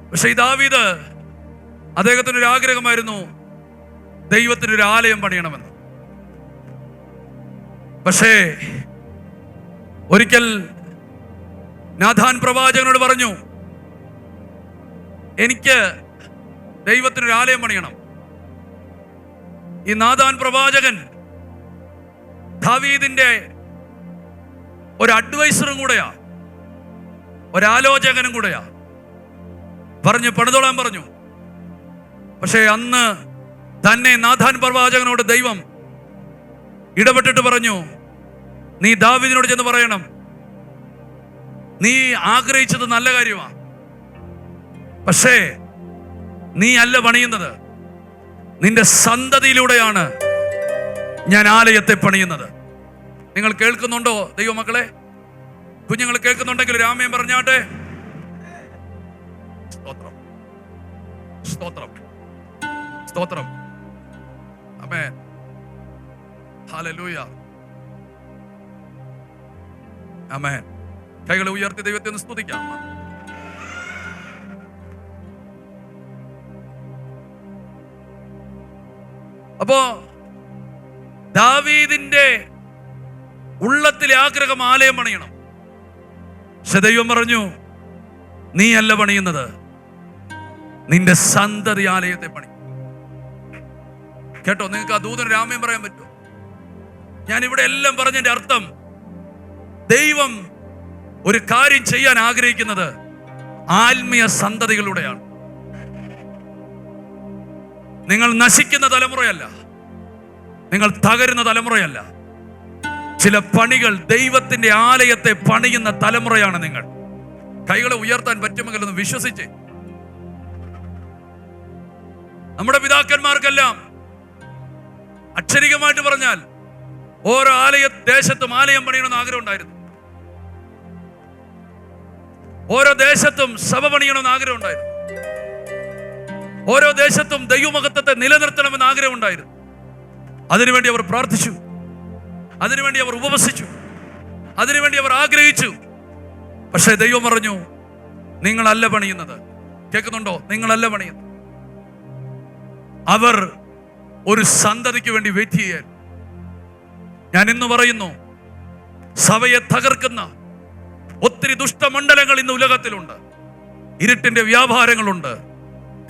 പക്ഷെ ഈ ദാവീദ്, അദ്ദേഹത്തിനൊരു ആഗ്രഹമായിരുന്നു ദൈവത്തിനൊരു ആലയം പണിയണമെന്ന്. പക്ഷേ ഒരിക്കൽ നാഥാൻ പ്രവാചകനോട് പറഞ്ഞു, എനിക്ക് ദൈവത്തിനൊരു ആലയം പണിയണം. ഈ നാഥാൻ പ്രവാചകൻ ദാവീദിന്റെ ഒരു അഡ്വൈസറും കൂടെയാ, ഒരാലോചകനും കൂടെയാ. പറഞ്ഞു പണിതോളാൻ പറഞ്ഞു. പക്ഷേ അന്ന് തന്നെ നാഥാൻ പ്രവാചകനോട് ദൈവം ഇടപെട്ടിട്ട് പറഞ്ഞു, നീ ദാവീദിനോട് ചെന്ന് പറയണം, നീ ആഗ്രഹിച്ചത് നല്ല കാര്യമാണ്, പക്ഷേ നീ അല്ല പണിയുന്നത്, നിന്റെ സന്തതിയിലൂടെയാണ് ഞാൻ ആലയത്തെ പണിയുന്നത്. നിങ്ങൾ കേൾക്കുന്നുണ്ടോ ദൈവമക്കളെ? കുഞ്ഞുങ്ങൾ കേൾക്കുന്നുണ്ടെങ്കിൽ ഒരു ആമേൻ പറഞ്ഞാട്ടെ. സ്തോത്രം, സ്തോത്രം, സ്തോത്രം. ആമേൻ, ഹല്ലേലൂയ, ആമേൻ. കൈകളെ ഉയർത്തി ദൈവത്തെ ഒന്ന് സ്തുതിക്കാം. അപ്പോ ദാവീദിന്റെ ഉള്ളത്തിലെ ആഗ്രഹം ആലയം പണിയണം. പക്ഷെ ദൈവം പറഞ്ഞു, നീ അല്ല പണിയുന്നത്, നിന്റെ സന്തതി ആലയത്തെ പണി. കേട്ടോ? നിങ്ങൾക്ക് ആ ദൂതന് രാമയം പറയാൻ പറ്റുമോ? ഞാൻ ഇവിടെ എല്ലാം പറഞ്ഞതിന്റെ അർത്ഥം, ദൈവം ഒരു കാര്യം ചെയ്യാൻ ആഗ്രഹിക്കുന്നത് ആത്മീയ സന്തതികളുടെയാണ്. നിങ്ങൾ നശിക്കുന്ന തലമുറയല്ല, നിങ്ങൾ തകരുന്ന തലമുറയല്ല. ചില പണികൾ ദൈവത്തിന്റെ ആലയത്തെ പണിയുന്ന തലമുറയാണ് നിങ്ങൾ. കൈകളെ ഉയർത്താൻ പറ്റുമെങ്കിൽ ഒന്ന് വിശ്വസിച്ച്. നമ്മുടെ പിതാക്കന്മാർക്കെല്ലാം അക്ഷരികമായിട്ട് പറഞ്ഞാൽ ഓരോ ദേശത്തും ആലയം പണിയണമെന്ന് ആഗ്രഹം ഉണ്ടായിരുന്നു. ഓരോ ദേശത്തും സഭ പണിയണമെന്ന് ആഗ്രഹം ഉണ്ടായിരുന്നു. ഓരോ ദേശത്തും ദൈവമഹത്വത്തെ നിലനിർത്തണമെന്ന് ആഗ്രഹം ഉണ്ടായിരുന്നു. അതിനുവേണ്ടി അവർ പ്രാർത്ഥിച്ചു, അതിനുവേണ്ടി അവർ ഉപവസിച്ചു, അതിനുവേണ്ടി അവർ ആഗ്രഹിച്ചു. പക്ഷേ ദൈവം പറഞ്ഞു, നിങ്ങളല്ല പണിയുന്നത്. കേൾക്കുന്നുണ്ടോ? നിങ്ങളല്ല പണിയുന്നത്. അവർ ഒരു സന്തതിക്ക് വേണ്ടി വെയിറ്റ് ചെയ്യാൻ. ഞാൻ ഇന്ന് പറയുന്നു, സഭയെ തകർക്കുന്ന ഒത്തിരി ദുഷ്ടമണ്ഡലങ്ങൾ ഇന്ന് ഉലകത്തിലുണ്ട്, ഇരുട്ടിന്റെ വ്യാപാരങ്ങളുണ്ട്.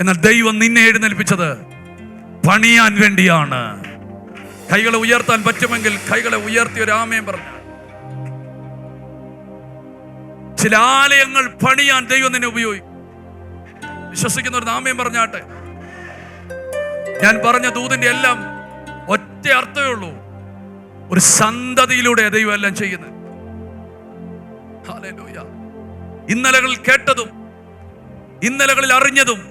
എന്നാൽ ദൈവം നിന്നെ എഴുന്നേൽപ്പിച്ചത് പണിയാൻ വേണ്ടിയാണ്. കൈകളെ ഉയർത്താൻ പറ്റുമെങ്കിൽ കൈകളെ ഉയർത്തി ഒരു ആമേൻ പറഞ്ഞു. ചില ആലയങ്ങൾ പണിയാൻ ദൈവം നിന്നെ ഉപയോഗിക്കും. വിശ്വസിക്കുന്നവർ ആമേൻ പറഞ്ഞാട്ടെ. ഞാൻ പറഞ്ഞ ദൂതിന്റെ എല്ലാം ഒറ്റ അർത്ഥമേ ഉള്ളൂ, ഒരു സന്തതിയിലൂടെ ദൈവം എല്ലാം ചെയ്യുന്നത്. ഹല്ലേലൂയ. ഇന്നലകളിൽ കേട്ടതും ഇന്നലകളിൽ അറിഞ്ഞതും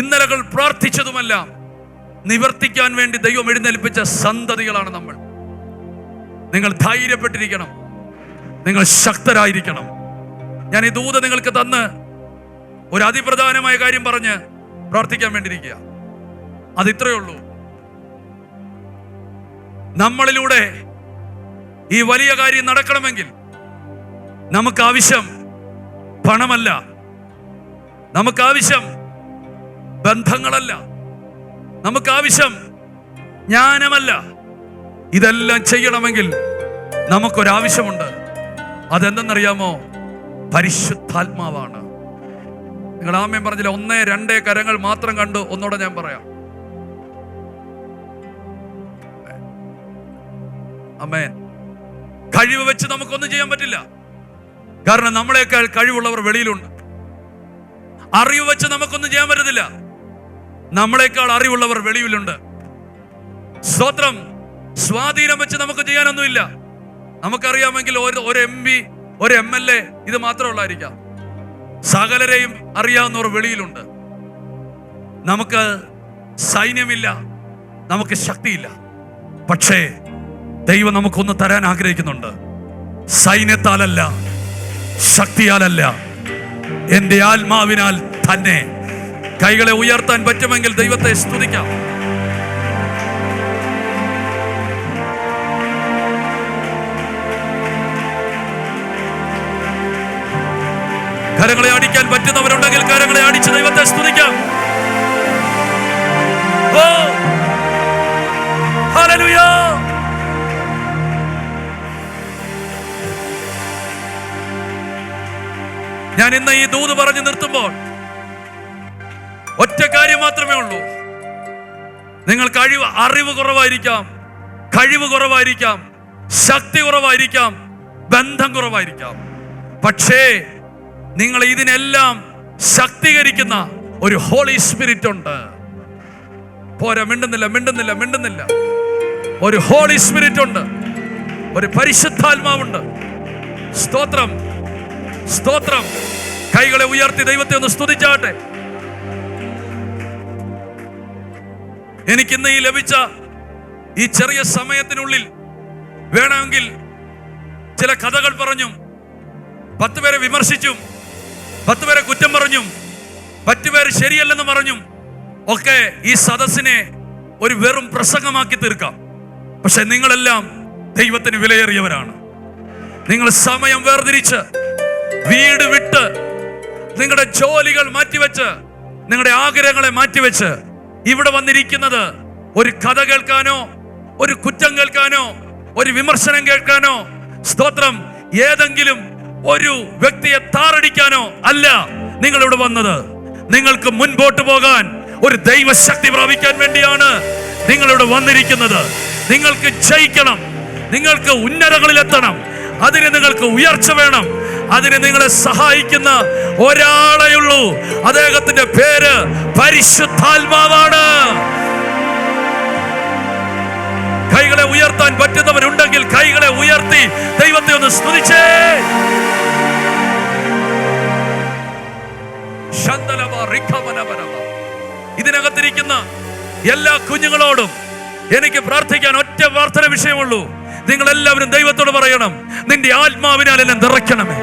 ഇന്നലകൾ പ്രാർത്ഥിച്ചതുമെല്ലാം നിവർത്തിക്കാൻ വേണ്ടി ദൈവം എഴുന്നേൽപ്പിച്ച സന്തതികളാണ് നമ്മൾ. നിങ്ങൾ ധൈര്യപ്പെട്ടിരിക്കണം, നിങ്ങൾ ശക്തരായിരിക്കണം. ഞാൻ ഈ ദൂത നിങ്ങൾക്ക് തന്ന് ഒരു അതിപ്രധാനമായ കാര്യം പറഞ്ഞ് പ്രാർത്ഥിക്കാൻ വേണ്ടിയിരിക്കുക. അതിത്രയേ ഉള്ളൂ. നമ്മളിലൂടെ ഈ വലിയ കാര്യം നടക്കണമെങ്കിൽ നമുക്ക് ആവശ്യം പണമല്ല, നമുക്ക് ആവശ്യം ബന്ധങ്ങളല്ല, നമുക്ക് ആവശ്യം ജ്ഞാനമല്ല. ഇതെല്ലാം ചെയ്യണമെങ്കിൽ നമുക്കൊരാവശ്യമുണ്ട്. അതെന്തെന്നറിയാമോ? പരിശുദ്ധാത്മാവാണ്. നിങ്ങൾ ആമേൻ പറഞ്ഞില്ല? 1, 2 കരങ്ങൾ മാത്രം കണ്ടു. ഒന്നുകൂടെ ഞാൻ പറയാം. ആമേൻ. കഴിവ് വെച്ച് നമുക്കൊന്നും ചെയ്യാൻ പറ്റില്ല. കാരണം നമ്മളെക്കാൾ കഴിവുള്ളവർ വെളിയിലുണ്ട്. അറിവ് വെച്ച് നമുക്കൊന്നും ചെയ്യാൻ പറ്റത്തില്ല. നമ്മളെക്കാൾ അറിവുള്ളവർ വെളിയിലുണ്ട്. സ്തോത്രം. സ്വാധീനം വെച്ച് നമുക്ക് ചെയ്യാനൊന്നുമില്ല. നമുക്കറിയാമെങ്കിൽ ഒരു MP, ഒരു MLA ഇത് മാത്രമുള്ളായിരിക്കാം. സകലരെയും അറിയാവുന്നവർ വെളിയിലുണ്ട്. നമുക്ക് സൈന്യമില്ല, നമുക്ക് ശക്തിയില്ല. പക്ഷേ ദൈവം നമുക്കൊന്ന് തരാൻ ആഗ്രഹിക്കുന്നുണ്ട്. സൈന്യത്താലല്ല, ശക്തിയാലല്ല, എൻ്റെ ആത്മാവിനാൽ തന്നെ. കൈകളെ ഉയർത്താൻ പറ്റുമെങ്കിൽ ദൈവത്തെ സ്തുതിക്കാം. കരങ്ങളെ അടിക്കാൻ പറ്റുന്നവരുണ്ടെങ്കിൽ കരങ്ങളെ അടിച്ച് ദൈവത്തെ സ്തുതിക്കാം. ഓ ഹല്ലേലൂയ. ഞാൻ ഇന്ന് ഈ ദൂത് പറഞ്ഞു നിർത്തുമ്പോൾ ഒറ്റ കാര്യം മാത്രമേ ഉള്ളൂ. നിങ്ങൾക്ക് അറിവ് കുറവായിരിക്കാം, കഴിവ് കുറവായിരിക്കാം, ശക്തി കുറവായിരിക്കാം, ബന്ധം കുറവായിരിക്കാം. പക്ഷേ നിങ്ങൾ ഇതിനെല്ലാം ശക്തീകരിക്കുന്ന ഒരു ഹോളി സ്പിരിറ്റ് ഉണ്ട്. പോരാ, മിണ്ടുന്നില്ല. ഒരു ഹോളി സ്പിരിറ്റ് ഉണ്ട്, ഒരു പരിശുദ്ധാത്മാവുണ്ട്. സ്തോത്രം. കൈകളെ ഉയർത്തി ദൈവത്തെ ഒന്ന് സ്തുതിച്ചാട്ടെ. എനിക്കിന്ന് ഈ ലഭിച്ച ഈ ചെറിയ സമയത്തിനുള്ളിൽ വേണമെങ്കിൽ ചില കഥകൾ പറഞ്ഞും 10 പേരെ വിമർശിച്ചും 10 പേരെ കുറ്റം പറഞ്ഞും 10 പേര് ശരിയല്ലെന്ന് പറഞ്ഞും ഒക്കെ ഈ സദസ്സിനെ ഒരു വെറും പ്രസംഗമാക്കി തീർക്കാം. പക്ഷെ നിങ്ങളെല്ലാം ദൈവത്തിന് വിലയേറിയവരാണ്. നിങ്ങൾ സമയം വേർതിരിച്ച്, വീട് വിട്ട്, നിങ്ങളുടെ ജോലികൾ മാറ്റിവെച്ച്, നിങ്ങളുടെ ആഗ്രഹങ്ങളെ മാറ്റിവെച്ച് ഇവിടെ വന്നിരിക്കുന്നത് ഒരു കഥ കേൾക്കാനോ, ഒരു കുറ്റം കേൾക്കാനോ, ഒരു വിമർശനം കേൾക്കാനോ, സ്തോത്രം, ഏതെങ്കിലും ഒരു വ്യക്തിയെ താറടിക്കാനോ അല്ല നിങ്ങൾ ഇവിടെ വന്നത്. നിങ്ങൾക്ക് മുൻപോട്ട് പോകാൻ, ഒരു ദൈവശക്തി പ്രാപിക്കാൻ വേണ്ടിയാണ് നിങ്ങളിവിടെ വന്നിരിക്കുന്നത്. നിങ്ങൾക്ക് ജയിക്കണം, നിങ്ങൾക്ക് ഉന്നതങ്ങളിലെത്തണം, അതിന് നിങ്ങൾക്ക് ഉയർച്ച വേണം. അതിന് നിങ്ങളെ സഹായിക്കുന്ന ഒരാളേ ഉള്ളൂ. അദ്ദേഹത്തിന്റെ പേര് പരിശുദ്ധാത്മാവാണ്. കൈകളെ ഉയർത്താൻ പറ്റുന്നവരുണ്ടെങ്കിൽ കൈകളെ ഉയർത്തി ദൈവത്തെ ഒന്ന് സ്തുതിച്ചേ. ഇതിനകത്തിരിക്കുന്ന എല്ലാ കുഞ്ഞുങ്ങളോടും എനിക്ക് പ്രാർത്ഥിക്കാൻ ഒറ്റ പ്രാർത്ഥന വിഷയമുള്ളൂ. നിങ്ങൾ എല്ലാവരും ദൈവത്തോട് പറയണം, നിന്റെ ആത്മാവിനാൽ എന്നെ നിറയ്ക്കണമേ,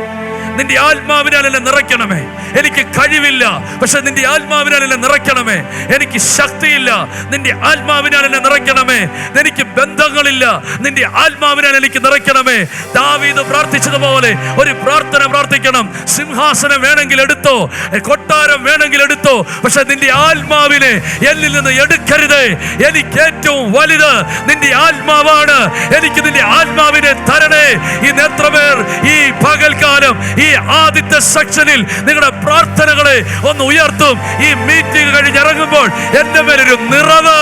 നിന്റെ ആത്മാവിനാൽ എന്നെ നിറയ്ക്കണമേ. എനിക്ക് കഴിവില്ല, പക്ഷെ നിന്റെ ആത്മാവിനാൽ എന്നെ നിറയ്ക്കണമേ. എനിക്ക് ശക്തിയില്ല, നിന്റെ ആത്മാവിനാൽ എന്നെ നിറയ്ക്കണമേ. എനിക്ക് ബന്ധങ്ങളില്ല, നിന്റെ ആത്മാവിനാൽ എനിക്ക് നിറയ്ക്കണമേ. ദാവീദ് പ്രാർത്ഥിച്ചതുപോലെ ഒരു പ്രാർത്ഥന പ്രാർത്ഥിക്കണം. സിംഹാസനം വേണമെങ്കിൽ എടുത്തോ, കൊട്ടാരം വേണമെങ്കിൽ എടുത്തോ, പക്ഷെ നിന്റെ ആത്മാവിനെ എന്നിൽ നിന്ന് എടുക്കരുത്. എനിക്ക് ഏറ്റവും വലുത് നിന്റെ ആത്മാവാണ്. എനിക്ക് നിന്റെ ആത്മാവിനെ തരണേ. ഇന്ന് എത്ര പേർ ഈ പകൽക്കാലം ഈ ആദ്യത്തെ സെക്ഷനിൽ നിങ്ങളുടെ പ്രാർത്ഥനകളെ ഒന്ന് ഉയർത്തും? ഈ മീറ്റിംഗ് കഴിഞ്ഞിറങ്ങുമ്പോൾ എന്റെ മേലൊരു നിറവ്,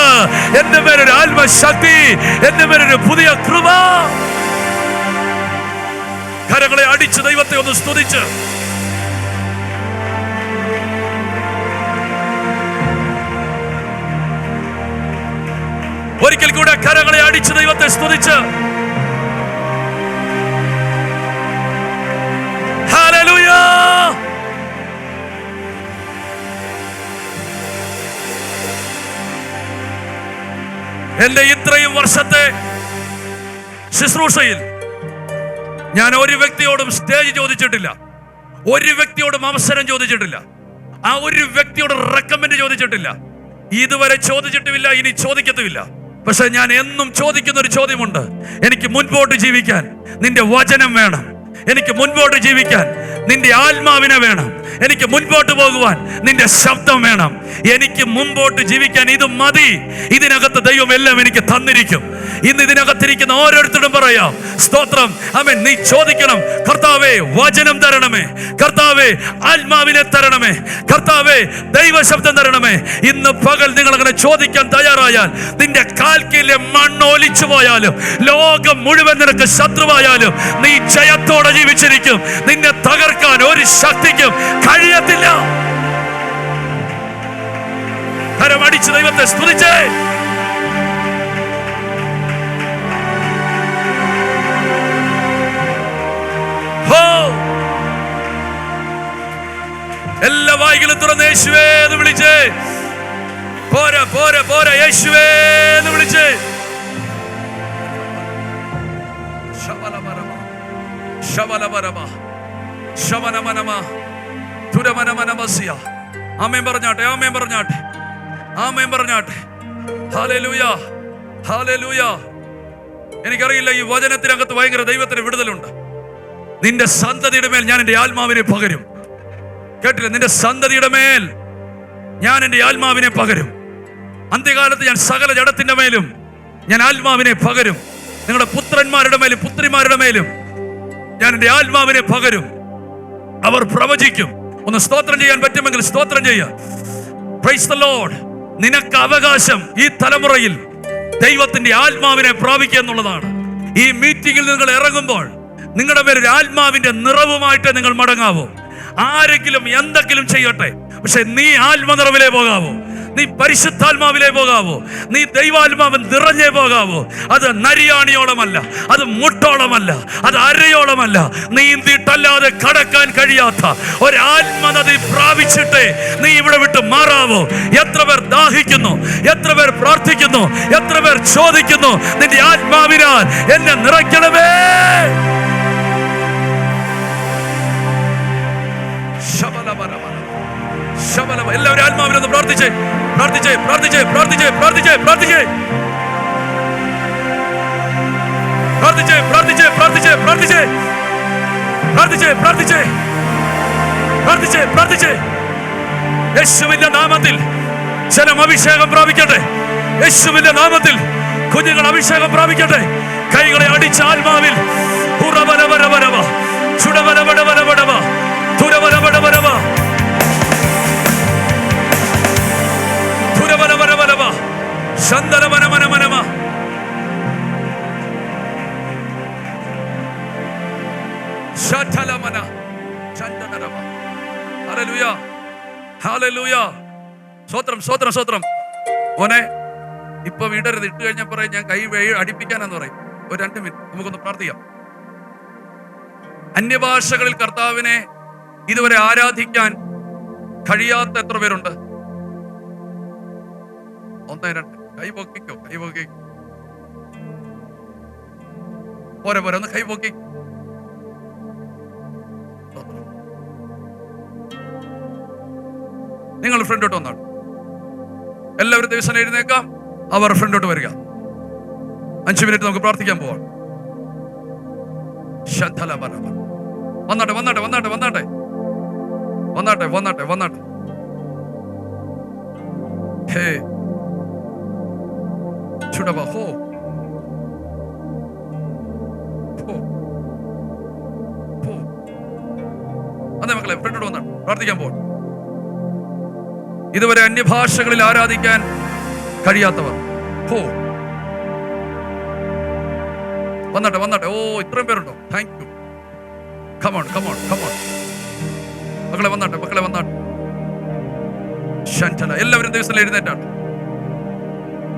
എന്റെ മേലൊരു ആത്മശക്തി, എന്റെ മേലൊരു പുതിയ കൃപ. കരങ്ങളെ അടിച്ച് ദൈവത്തെ ഒന്ന് സ്തുതിച്ച് ഒരിക്കൽ കൂടെ കരങ്ങളെ അടിച്ച് ദൈവത്തെ സ്തുതിച്ച് ഹല്ലേലൂയ. എന്റെ ഇത്രയും വർഷത്തെ ശുശ്രൂഷയിൽ ഞാൻ ഒരു വ്യക്തിയോടും സ്റ്റേജ് ചോദിച്ചിട്ടില്ല, ഒരു വ്യക്തിയോടും അവസരം ചോദിച്ചിട്ടില്ല, ആ ഒരു വ്യക്തിയോട് റെക്കമെൻഡ് ചോദിച്ചിട്ടില്ല, ഇതുവരെ ചോദിച്ചിട്ടുമില്ല, ഇനി ചോദിക്കത്തുമില്ല. പക്ഷെ ഞാൻ എന്നും ചോദിക്കുന്ന ഒരു ചോദ്യമുണ്ട്. എനിക്ക് മുൻപോട്ട് ജീവിക്കാൻ നിന്റെ വചനം വേണം, എനിക്ക് മുൻപോട്ട് ജീവിക്കാൻ നിന്റെ ആത്മാവിനെ വേണം, എനിക്ക് മുൻപോട്ട് പോകുവാൻ നിന്റെ ശബ്ദം വേണം, എനിക്ക് മുൻപോട്ട് ജീവിക്കാൻ ഇത് മതി. ഇതിനകത്ത് ദൈവം എല്ലാം എനിക്ക് തന്നിരിക്കും. ഇന്ന് ഇതിനകത്തിരിക്കുന്ന ഓരോരുത്തരും പറയാം, സ്തോത്രം. ആമേൻ. നീ ചോദിക്കണം, കർത്താവേ വചനം തരണമേ, കർത്താവേ ആത്മാവിനെ തരണമേ, കർത്താവേ ദൈവശബ്ദം തരണമേ. ഇന്ന് പകൽ നിങ്ങൾ അങ്ങനെ ചോദിക്കാൻ തയ്യാറായാൽ, നിന്റെ കാൽക്കീഴിലെ മണ്ണ് ഒലിച്ചു പോയാലും, ലോകം മുഴുവൻ നിനക്ക് ശത്രുവായാലും, നീ ജയത്തോടെ ജീവിച്ചിരിക്കും. നിന്നെ തകർക്കാൻ ഒരു ശക്തിക്കും കഴിയത്തില്ല. കരമടിച്ച് ദൈവത്തെ സ്തുതിച്ചേ. എല്ലാ വായികളും തുറന്ന് യേശുവേ എന്ന് വിളിച്ചേ. പോരാ പോരാ പോരാ, യേശുവേ എന്ന് വിളിച്ചേ. ആമേൻ പറഞ്ഞാട്ടെ, ആമേൻ പറഞ്ഞാട്ടെ, ആമേൻ പറഞ്ഞാട്ടെ. Hallelujah, hallelujah. എനിക്കറിയില്ല, ഈ വചനത്തിനകത്ത് ഭയങ്കര ദൈവത്തിന് വിടുതലുണ്ട്. നിന്റെ സന്തതിയുടെ മേൽ ഞാൻ എൻ്റെ ആത്മാവിനെ പകരും. കേട്ടില്ല? നിന്റെ സന്തതിയുടെ മേൽ ഞാൻ എൻ്റെ ആത്മാവിനെ പകരും. അന്ത്യകാലത്ത് ഞാൻ സകല ജഡത്തിന്റെ മേലും ഞാൻ ആത്മാവിനെ പകരും. നിങ്ങളുടെ പുത്രന്മാരുടെ മേലും പുത്രിമാരുടെ മേലും ഞാൻ എൻ്റെ ആത്മാവിനെ പകരും. അവർ പ്രവചിക്കും. ഒന്ന് സ്തോത്രം ചെയ്യാൻ പറ്റുമെങ്കിൽ സ്തോത്രം ചെയ്യുക. Price the Lord. നിനക്ക് അവകാശം ഈ തലമുറയിൽ ദൈവത്തിന്റെ ആത്മാവിനെ പ്രാപിക്കുക എന്നുള്ളതാണ്. ഈ മീറ്റിംഗിൽ നിങ്ങൾ ഇറങ്ങുമ്പോൾ നിങ്ങളുടെ മേൽ ഒരു ആത്മാവിന്റെ നിറവുമായിട്ട് നിങ്ങൾ മടങ്ങാവോ. ആരെങ്കിലും എന്തെങ്കിലും ചെയ്യട്ടെ, പക്ഷെ നീ ആത്മനിറവിലേ പോകാവോ, നീ പരിശുദ്ധാത്മാവിലേ പോകാവോ, നീ ദൈവാത്മാവൻ നിറഞ്ഞേ പോകാവോ. അത് നരിയാണിയോളമല്ല, അത് മുട്ടോളമല്ല, അത് അരയോളമല്ല, നീന്തിയിട്ടല്ലാതെ കടക്കാൻ കഴിയാത്ത ഒരാത്മനദി പ്രാപിച്ചിട്ടേ നീ ഇവിടെ വിട്ട് മാറാവോ. എത്ര പേർ ദാഹിക്കുന്നു, എത്ര പേർ പ്രാർത്ഥിക്കുന്നു, എത്ര പേർ ചോദിക്കുന്നു, നിന്റെ ആത്മാവിനാൽ എന്നെ നിറയ്ക്കണമേ. എല്ലാവരും ആത്മാവിനൊന്ന് പ്രാർത്ഥിച്ചേ, പ്രാർത്ഥിച്ചേ, പ്രാർത്ഥിച്ചേ, പ്രാർത്ഥിച്ചേ, പ്രാർത്ഥിച്ചേ, പ്രാർത്ഥിച്ചേ, പ്രാർത്ഥിച്ചേ, പ്രാർത്ഥിച്ചേ, പ്രാർത്ഥിച്ചേ, പ്രാർത്ഥിച്ചേ, പ്രാർത്ഥിച്ചേ, പ്രാർത്ഥിച്ചേ, പ്രാർത്ഥിച്ചേ, പ്രാർത്ഥിച്ചേ. യേശുവിന്റെ നാമത്തിൽ ജനം അഭിഷേകം പ്രാപിക്കട്ടെ. യേശുവിന്റെ നാമത്തിൽ കുഞ്ഞുങ്ങൾ അഭിഷേകം പ്രാപിക്കട്ടെ. കൈകളെ അടിച്ച ആത്മാവിൽ സ്വത്രം സ്വത്രം സ്വത്രം. ഓനെ ഇപ്പൊ വിടരുത്. ഇട്ട് കഴിഞ്ഞ പറയും ഞാൻ കൈ അടിപ്പിക്കാനെന്ന് പറയും. ഒരു 2 മിനിറ്റ് നമുക്കൊന്ന് പ്രാർത്ഥിക്കാം. അന്യഭാഷകളിൽ കർത്താവിനെ ഇതുവരെ ആരാധിക്കാൻ കഴിയാത്ത എത്ര പേരുണ്ട്? 1 2 കൈ പൊക്കിക്കോ, കൈ പൊക്കിക്കോ. പോരെ പോരെ, ഒന്ന് കൈ പൊക്കി. നിങ്ങൾ ഫ്രണ്ടോട്ട് വന്നാണ്. എല്ലാവരും ദിവസം എഴുന്നേക്കാം. അവർ ഫ്രണ്ടോട്ട് വരിക. 5 മിനിറ്റ് നമുക്ക് പ്രാർത്ഥിക്കാൻ പോവാം. വന്നാട്ടെ വന്നാട്ടെ വന്നാട്ടെ വന്നാട്ടെ വന്നാട്ടെ വന്നാട്ടെ വന്നാട്ടെ. ഹേ ചുടവ ഹോ അതെ മക്കളെ, ഫ്രണ്ടോട്ട് വന്നാട്ടെ, പ്രാർത്ഥിക്കാൻ പോവാം. ഇതുവരെ അന്യഭാഷകളിൽ ആരാധിക്കാൻ കഴിയാത്തവർ ഹോ വന്നാട്ടെ വന്നാട്ടെ. ഓ, ഇത്രയും പേരുണ്ടോ? Thank you. Come on come on come on മക്കളെ, വന്നാട്ടെ മക്കളെ, വന്നാട്ടെ. എല്ലാവരും ദിവസം എഴുന്നേറ്റാണ്.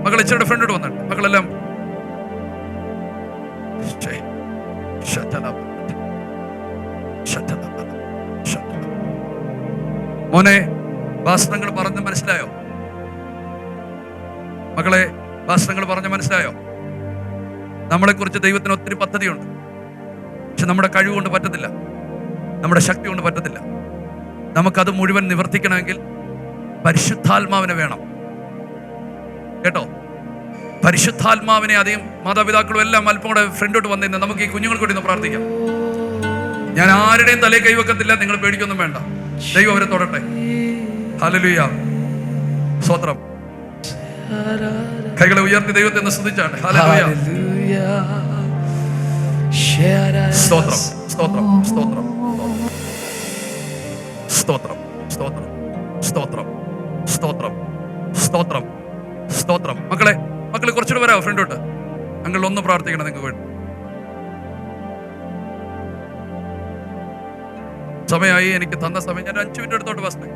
മക്കളെ ഇച്ചിരി ഫ്രണ്ടോട്ട് വന്നാട്ടെ. മക്കളെല്ലാം മോനെ, ഭാഷണങ്ങൾ പറഞ്ഞ് മനസ്സിലായോ? മക്കളെ, ഭാഷണങ്ങൾ പറഞ്ഞ് മനസ്സിലായോ? നമ്മളെക്കുറിച്ച് ദൈവത്തിന് ഒത്തിരി പദ്ധതിയുണ്ട്. പക്ഷെ നമ്മുടെ കഴിവ് കൊണ്ട് പറ്റത്തില്ല, നമ്മുടെ ശക്തി കൊണ്ട് പറ്റത്തില്ല. നമുക്കത് മുഴുവൻ നിവർത്തിക്കണമെങ്കിൽ പരിശുദ്ധാത്മാവിനെ വേണം. കേട്ടോ, പരിശുദ്ധാത്മാവിനെ. അധികം മാതാപിതാക്കളും എല്ലാം അല്പം കൂടെ ഫ്രണ്ടോട്ട് വന്നിരുന്ന നമുക്ക് ഈ കുഞ്ഞുങ്ങൾക്ക് വേണ്ടി ഒന്ന് പ്രാർത്ഥിക്കാം. ഞാൻ ആരുടെയും തലയിൽ കൈവെക്കത്തില്ല, നിങ്ങൾ പേടിക്കൊന്നും വേണ്ട. ദൈവം അവരെ തൊടട്ടെ. ഹല്ലേലൂയ, സ്തോത്രം. കൈകളെ ഉയർത്തി ദൈവത്തെ ഒന്ന് സ്തുതിച്ചാട്ടെ. ഹല്ലേലൂയ, സ്തോത്രം, സ്തോത്രം, സ്തോത്രം, സ്തോത്രം, സ്തോത്രം, സ്തോത്രം, സ്തോത്രം, സ്തോത്രം, സ്തോത്രം. മക്കളെ കുറച്ചുകൂടെ വരാമോ ഫ്രണ്ടോട്ട്? അങ്ങൾ ഒന്ന് പ്രാർത്ഥിക്കണം നിങ്ങൾക്ക് വേണ്ടി. സമയമായി, എനിക്ക് തന്ന സമയം. ഞാൻ 5 മിനിറ്റ് എടുത്തോട്ട് ഫസ്റ്റ്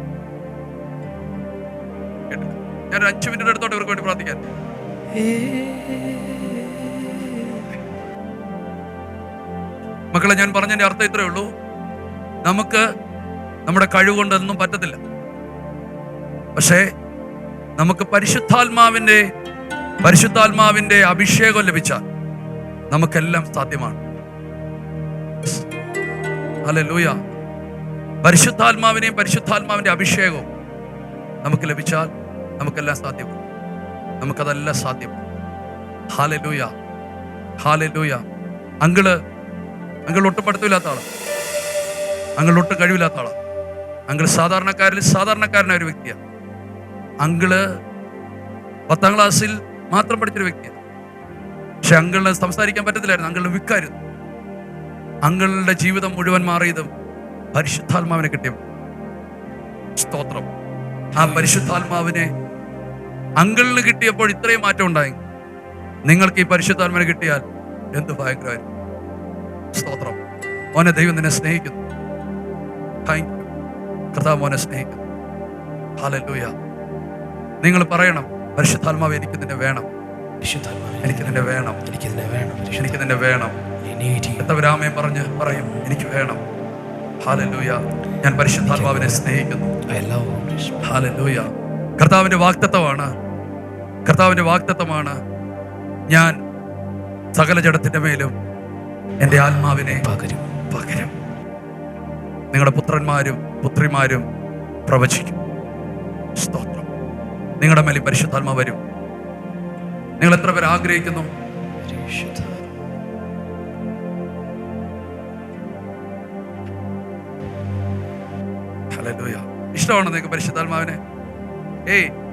കേട്ടില്ല. ഞാൻ 5 മിനിറ്റ് എടുത്തോട്ട് ഇവർക്ക് വേണ്ടി പ്രാർത്ഥിക്കാൻ. മക്കളെ, ഞാൻ പറഞ്ഞതിന്റെ അർത്ഥം ഇത്രയേ ഉള്ളൂ. നമുക്ക് നമ്മുടെ കഴിവ് കൊണ്ടൊന്നും പറ്റത്തില്ല. പക്ഷേ നമുക്ക് പരിശുദ്ധാത്മാവിന്റെ അഭിഷേകം ലഭിച്ചാൽ നമുക്കെല്ലാം സാധ്യമാണ്. ഹല്ലേലൂയ. പരിശുദ്ധാത്മാവിന്റെ അഭിഷേകവും നമുക്ക് ലഭിച്ചാൽ നമുക്കെല്ലാം സാധ്യമാണ്. നമുക്കതെല്ലാം സാധ്യമാണ്. Hallelujah, hallelujah. അങ്കിള് ഒട്ടും പഠിത്തമില്ലാത്ത ആളാണ്. അങ്കിൾ ഒട്ടും കഴിവില്ലാത്ത ആളാണ്. അങ്കിൾ സാധാരണക്കാരനായ ഒരു വ്യക്തിയാണ്. അങ്കിള് 10ാം ക്ലാസ്സിൽ മാത്രം പഠിച്ചൊരു വ്യക്തിയാണ്. പക്ഷെ അങ്കിളിന് സംസാരിക്കാൻ പറ്റത്തില്ലായിരുന്നു. അങ്കിളിന് വിക്കായിരുന്നു. അങ്കിളുടെ ജീവിതം മുഴുവൻ മാറിയതും പരിശുദ്ധാത്മാവിനെ കിട്ടിയ സ്തോത്രം. ആ പരിശുദ്ധാത്മാവിനെ അങ്കിളിന് കിട്ടിയപ്പോൾ ഇത്രയും മാറ്റം ഉണ്ടായി. നിങ്ങൾക്ക് ഈ പരിശുദ്ധാത്മാവിനെ കിട്ടിയാൽ എന്ത് ഭയങ്കരമായിരുന്നു. സ്തോത്രം. മോനെ, ദൈവം നിന്നെ സ്നേഹിക്കുന്നു. താങ്ക് യു കർത്താവ്, മോനെ സ്നേഹിക്കുന്നു. ഹല്ലേലൂയ. നിങ്ങൾ പറയണം, പരിശുദ്ധാത്മാവ് എനിക്ക് നിന്നെ വേണം, എനിക്ക് നിന്നെ വേണം, എനിക്ക് നിന്നെ വേണം. എത്തവരാമേ പറഞ്ഞ് പറയും, എനിക്ക് വേണം. ഹല്ലേലൂയ. ഞാൻ പരിശുദ്ധാത്മാവിനെ സ്നേഹിക്കുന്നു. ഹല്ലേലൂയ. കർത്താവിന്റെ വാഗ്ദത്തമാണ് ഞാൻ സകല ജഡത്തിന്റെ മേലും എൻ്റെ ആത്മാവിനെ പകരും. നിങ്ങളുടെ പുത്രന്മാരും പുത്രിമാരും പ്രവചിക്കും. സ്തോത്രം. നിങ്ങളുടെ മേൽ പരിശുദ്ധാത്മാവ് വരും. നിങ്ങൾ എത്ര പേർ ആഗ്രഹിക്കുന്നു? ഹല്ലേലൂയ. ഇഷ്ടമാണോ നിങ്ങൾക്ക് പരിശുദ്ധാത്മാവിനെ?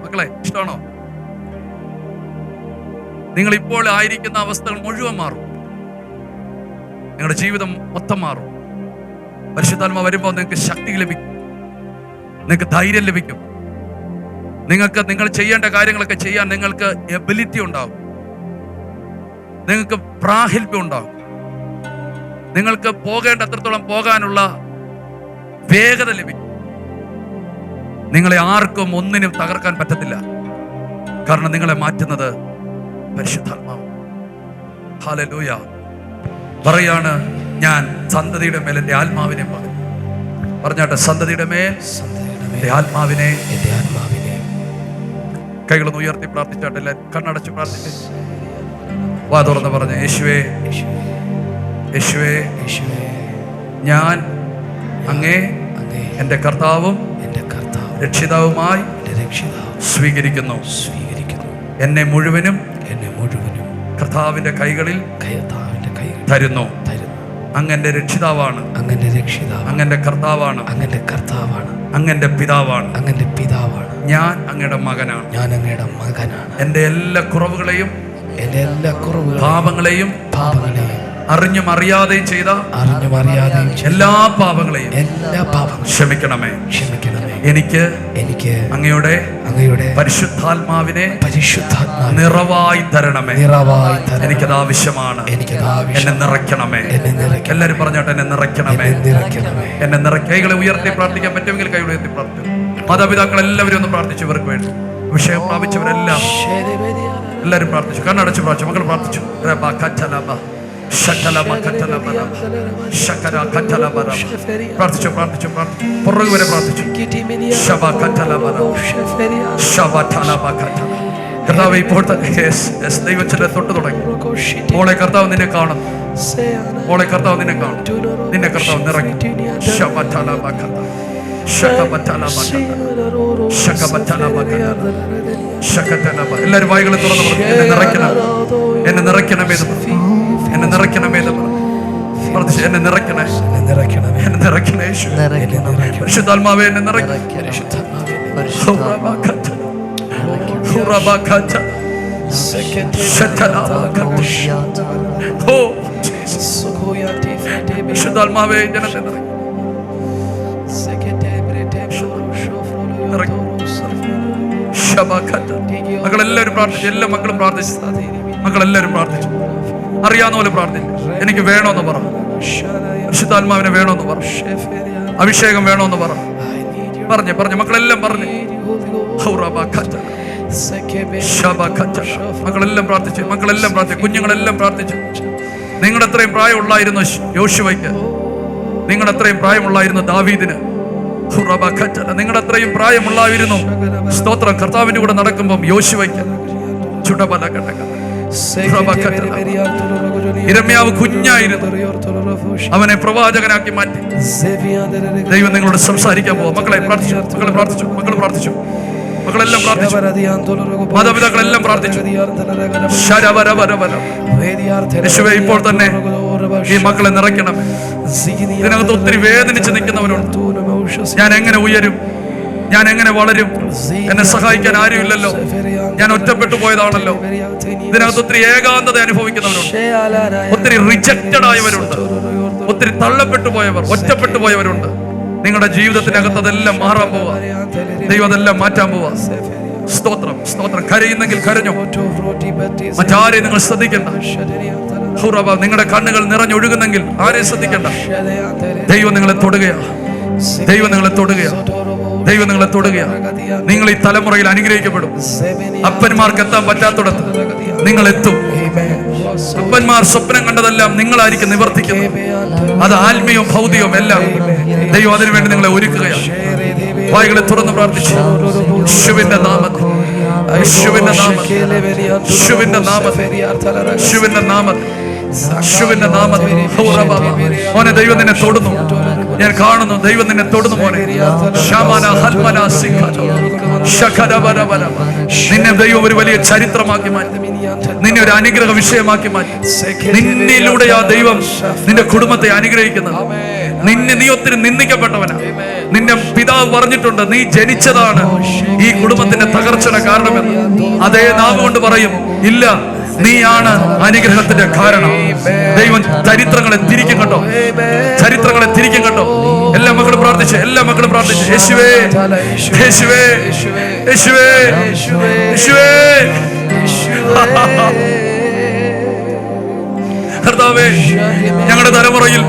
മക്കളെ, ഇഷ്ടമാണോ? നിങ്ങൾ ഇപ്പോൾ ആയിരിക്കുന്ന അവസ്ഥകൾ മുഴുവൻ മാറും. നിങ്ങളുടെ ജീവിതം മൊത്തം മാറും. പരിശുദ്ധാത്മാവ് വരുമ്പോൾ നിങ്ങൾക്ക് ശക്തി ലഭിക്കും, നിങ്ങൾക്ക് ധൈര്യം ലഭിക്കും. നിങ്ങൾ ചെയ്യേണ്ട കാര്യങ്ങളൊക്കെ ചെയ്യാൻ നിങ്ങൾക്ക് എബിലിറ്റി ഉണ്ടാകും. നിങ്ങൾക്ക് പ്രാഗൽഭ്യം ഉണ്ടാകും. നിങ്ങൾക്ക് പോകേണ്ട അത്രത്തോളം പോകാനുള്ള വേഗത ലഭിക്കും. നിങ്ങളെ ആർക്കും ഒന്നിനും തകർക്കാൻ പറ്റത്തില്ല. കാരണം നിങ്ങളെ മാറ്റുന്നത് പരിശുദ്ധാത്മാവ്. ഹല്ലേലൂയ. പറയാണ്, ഞാൻ സന്തതിയുടെ മേൽ എൻ്റെ ആത്മാവിനെ പകരും. പറഞ്ഞാട്ടെ, സന്തതിയുടെ മേൽ എൻ്റെ ആത്മാവിനെ. കൈകളൊന്ന് ഉയർത്തി പ്രാർത്ഥിച്ചാട്ടെ. എല്ലാവരും കണ്ണടച്ച് പ്രാർത്ഥിച്ച് വാ തുറന്ന് പറഞ്ഞ, യേശുവേ, യേശുവേ, ഞാൻ അങ്ങേ എൻ്റെ കർത്താവും രക്ഷിതാവുമായി സ്വീകരിക്കുന്നു. എന്നെ മുഴുവനും കർത്താവിന്റെ കൈകളിൽ തരുന്നു. അങ്ങന്റെ രക്ഷിതാവാണ്, അങ്ങന്റെ കർത്താവാണ്, അങ്ങന്റെ പിതാവാണ്. ഞാൻ അങ്ങയുടെ മകനാണ്. എന്റെ എല്ലാ കുറവുകളെയും പാപങ്ങളെയും അറിഞ്ഞും അറിയാതെയും ചെയ്ത എല്ലാ പാപങ്ങളെയും ക്ഷമിക്കണമേ. എനിക്ക് അങ്ങയുടെ പരിശുദ്ധാത്മാവിനെ നിറവായി തരണമേ. എനിക്കത് ആവശ്യമാണ്. എന്നെ നിറയ്ക്കണമേ. എല്ലാവരും പറഞ്ഞോട്ടെ, എന്നെ നിറയ്ക്കണമേ. എന്നെ കൈകളെ ഉയർത്തി പ്രാർത്ഥിക്കാൻ പറ്റുമെങ്കിൽ കൈകളെ ഉയർത്തി പ്രാർത്ഥിക്കും. മാതാപിതാക്കൾ എല്ലാവരും ഒന്ന് പ്രാർത്ഥിച്ചു. ഇവർക്ക് വേണ്ടി വിഷയം പ്രാപിച്ചവരെല്ലാം എല്ലാവരും പ്രാർത്ഥിച്ചു. കണ്ണടച്ച് പ്രാർത്ഥിച്ചു. മക്കൾ പ്രാർത്ഥിച്ചു. പ്രാർത്ഥിച്ചു. പുറകു വരെ പ്രാർത്ഥിച്ചു. കർത്താവ് ഇപ്പോൾ ദൈവത്തിലെ തൊട്ട് തുടങ്ങി. മോളെ കർത്താവ് നിന്നെ കാണും. മോളെ കർത്താവ് നിന്നെ കാണും. നിന്നെ കർത്താവ് നിറങ്ങി. എല്ലാവരും വായികളെ തുറന്നു പറഞ്ഞു, എന്നെ നിറയ്ക്കണം, എന്നെ നിറയ്ക്കണമേ, എന്നെ നിറയ്ക്കണമേ, എന്നെ നിറയ്ക്കണേ, എന്നെ നിറയ്ക്കണേ, പരിശുദ്ധാത്മാവേ എന്നെ നിറയ്ക്കണേ. പരിശുദ്ധാത്മാവേ ജനത്തെ മക്കളെല്ലാവരും പ്രാർത്ഥിച്ചു. എല്ലാ മക്കളും പ്രാർത്ഥിച്ചു. മക്കളെല്ലാവരും പ്രാർത്ഥിച്ചു. അറിയാവുന്ന പോലെ പ്രാർത്ഥിച്ചു. എനിക്ക് വേണമെന്ന് പറ. പരിശുദ്ധാത്മാവിനെ വേണമെന്ന് പറ. അഭിഷേകം വേണമെന്ന് പറ. പറഞ്ഞു മക്കളെല്ലാം പറഞ്ഞു. മക്കളെല്ലാം പ്രാർത്ഥിച്ചു. മക്കളെല്ലാം പ്രാർത്ഥിച്ചു. കുഞ്ഞുങ്ങളെല്ലാം പ്രാർത്ഥിച്ചു. നിങ്ങളുടെ അത്രയും പ്രായമുള്ളായിരുന്നു യോശുവയ്ക്ക്. നിങ്ങളുടെ അത്രയും പ്രായമുള്ളായിരുന്നു ദാവീദിന്. നിങ്ങളുടെ അത്രയും പ്രായമുള്ളായിരുന്നു സ്തോത്രം കർത്താവിന്റെ കൂടെ നടക്കുമ്പോൾ യോശുവയ്ക്ക്. യിരെമ്യാവ് കുഞ്ഞായിരുന്നു, അവനെ പ്രവാചകനാക്കി മാറ്റി. ദൈവം നിങ്ങളോട് സംസാരിക്കാൻ പോവാ. മക്കളെ പ്രാർത്ഥിച്ചു. മക്കളെ പ്രാർത്ഥിച്ചു. മക്കൾ പ്രാർത്ഥിച്ചു. മക്കളെല്ലാം പ്രാർത്ഥിച്ചു. മാതാപിതാക്കളെല്ലാം പ്രാർത്ഥിച്ചു. യേശുവേ ഇപ്പോൾ തന്നെ ഈ മക്കളെ നിറയ്ക്കണം. ഇതിനകത്ത് ഒത്തിരി വേദനിച്ച് നിൽക്കുന്നവരുണ്ട്. ഞാൻ എങ്ങനെ ഉയരും? ഞാൻ എങ്ങനെ വളരും? എന്നെ സഹായിക്കാൻ ആരുമില്ലല്ലോ. ഞാൻ ഒറ്റപ്പെട്ടു പോയതാണല്ലോ. ഇതിനകത്ത് ഒത്തിരി ഏകാന്തത അനുഭവിക്കുന്നവരുണ്ട്. ഒത്തിരി റിജക്റ്റഡ് ആയവരുണ്ട്. ഒത്തിരി തള്ളപ്പെട്ടു പോയവർ, ഒറ്റപ്പെട്ടു പോയവരുണ്ട്. നിങ്ങളുടെ ജീവിതത്തിനകത്ത് അതെല്ലാം മാറാൻ പോവാ. ദൈവം അതെല്ലാം മാറ്റാൻ പോവാ. സ്തോത്രം, സ്തോത്രം. കരയുന്നെങ്കിൽ കരഞ്ഞോ. മറ്റാരെയും നിങ്ങൾ ശ്രദ്ധിക്കണ്ട. നിങ്ങളുടെ കണ്ണുകൾ നിറഞ്ഞൊഴുകുന്നെങ്കിൽ ആരെയും ശ്രദ്ധിക്കണ്ട. ദൈവം നിങ്ങളെ തൊടുകയാ. ദൈവം നിങ്ങളെ തൊടുകയാ. ദൈവം നിങ്ങളെ തൊടുകയാ. നിങ്ങൾ ഈ തലമുറയിൽ അനുഗ്രഹിക്കപ്പെടും. അപ്പന്മാർക്ക് എത്താൻ പറ്റാത്തിടത്ത് നിങ്ങൾ എത്തും. അപ്പന്മാർ സ്വപ്നം കണ്ടതെല്ലാം നിങ്ങളായിരിക്കും നിവർത്തിക്കുന്നത്. അത് ആത്മീയവും ഭൗതികവും എല്ലാം ദൈവം അതിനുവേണ്ടി നിങ്ങളെ ഒരുക്കുകയാണ്. വായികളെ തുറന്ന് പ്രാർത്ഥിച്ചു. യേശുവിന്റെ നാമത്തിൽ, യേശുവിന്റെ നാമത്തിൽ, യേശുവിന്റെ നാമത്തിൽ, യേശുവിന്റെ നാമത്തിൽ, യേശുവിന്റെ നാമത്തിൽ. മോനെ ദൈവം നിന്നെ തൊടുന്നു. ഞാൻ കാണുന്നു. ദൈവം നിന്നെ തൊടുന്നു മോനെ. നിന്നെ ദൈവം ഒരു വലിയ ചരിത്രമാക്കി മാറ്റി. നിന്നെ ഒരു അനുഗ്രഹ വിഷയമാക്കി മാറ്റി. നിന്നിലൂടെ ആ ദൈവം നിന്റെ കുടുംബത്തെ അനുഗ്രഹിക്കുന്നത്. നീ ഒത്തിരി നിന്ദിക്കപ്പെട്ടവനാ. നിന്റെ പിതാവ് പറഞ്ഞിട്ടുണ്ട്, നീ ജനിച്ചതാണ് ഈ കുടുംബത്തിന്റെ തകർച്ചയുടെ കാരണമെന്ന്. അതേ നാവ് കൊണ്ട് പറയും, ഇല്ല, നീയാണ് അനുഗ്രഹത്തിന്റെ കാരണം. ദൈവം ചരിത്രങ്ങളെ തിരിക്കും കേട്ടോ. ചരിത്രങ്ങളെ തിരിക്കും കേട്ടോ. എല്ലാ മക്കളും പ്രാർത്ഥിച്ചു. എല്ലാ മക്കളും പ്രാർത്ഥിച്ചു. യേശുവേ, യേശുവേ, യേശുവേ, യേശുവേ. കർത്താവേ, ഞങ്ങളുടെ തലമുറയിൽ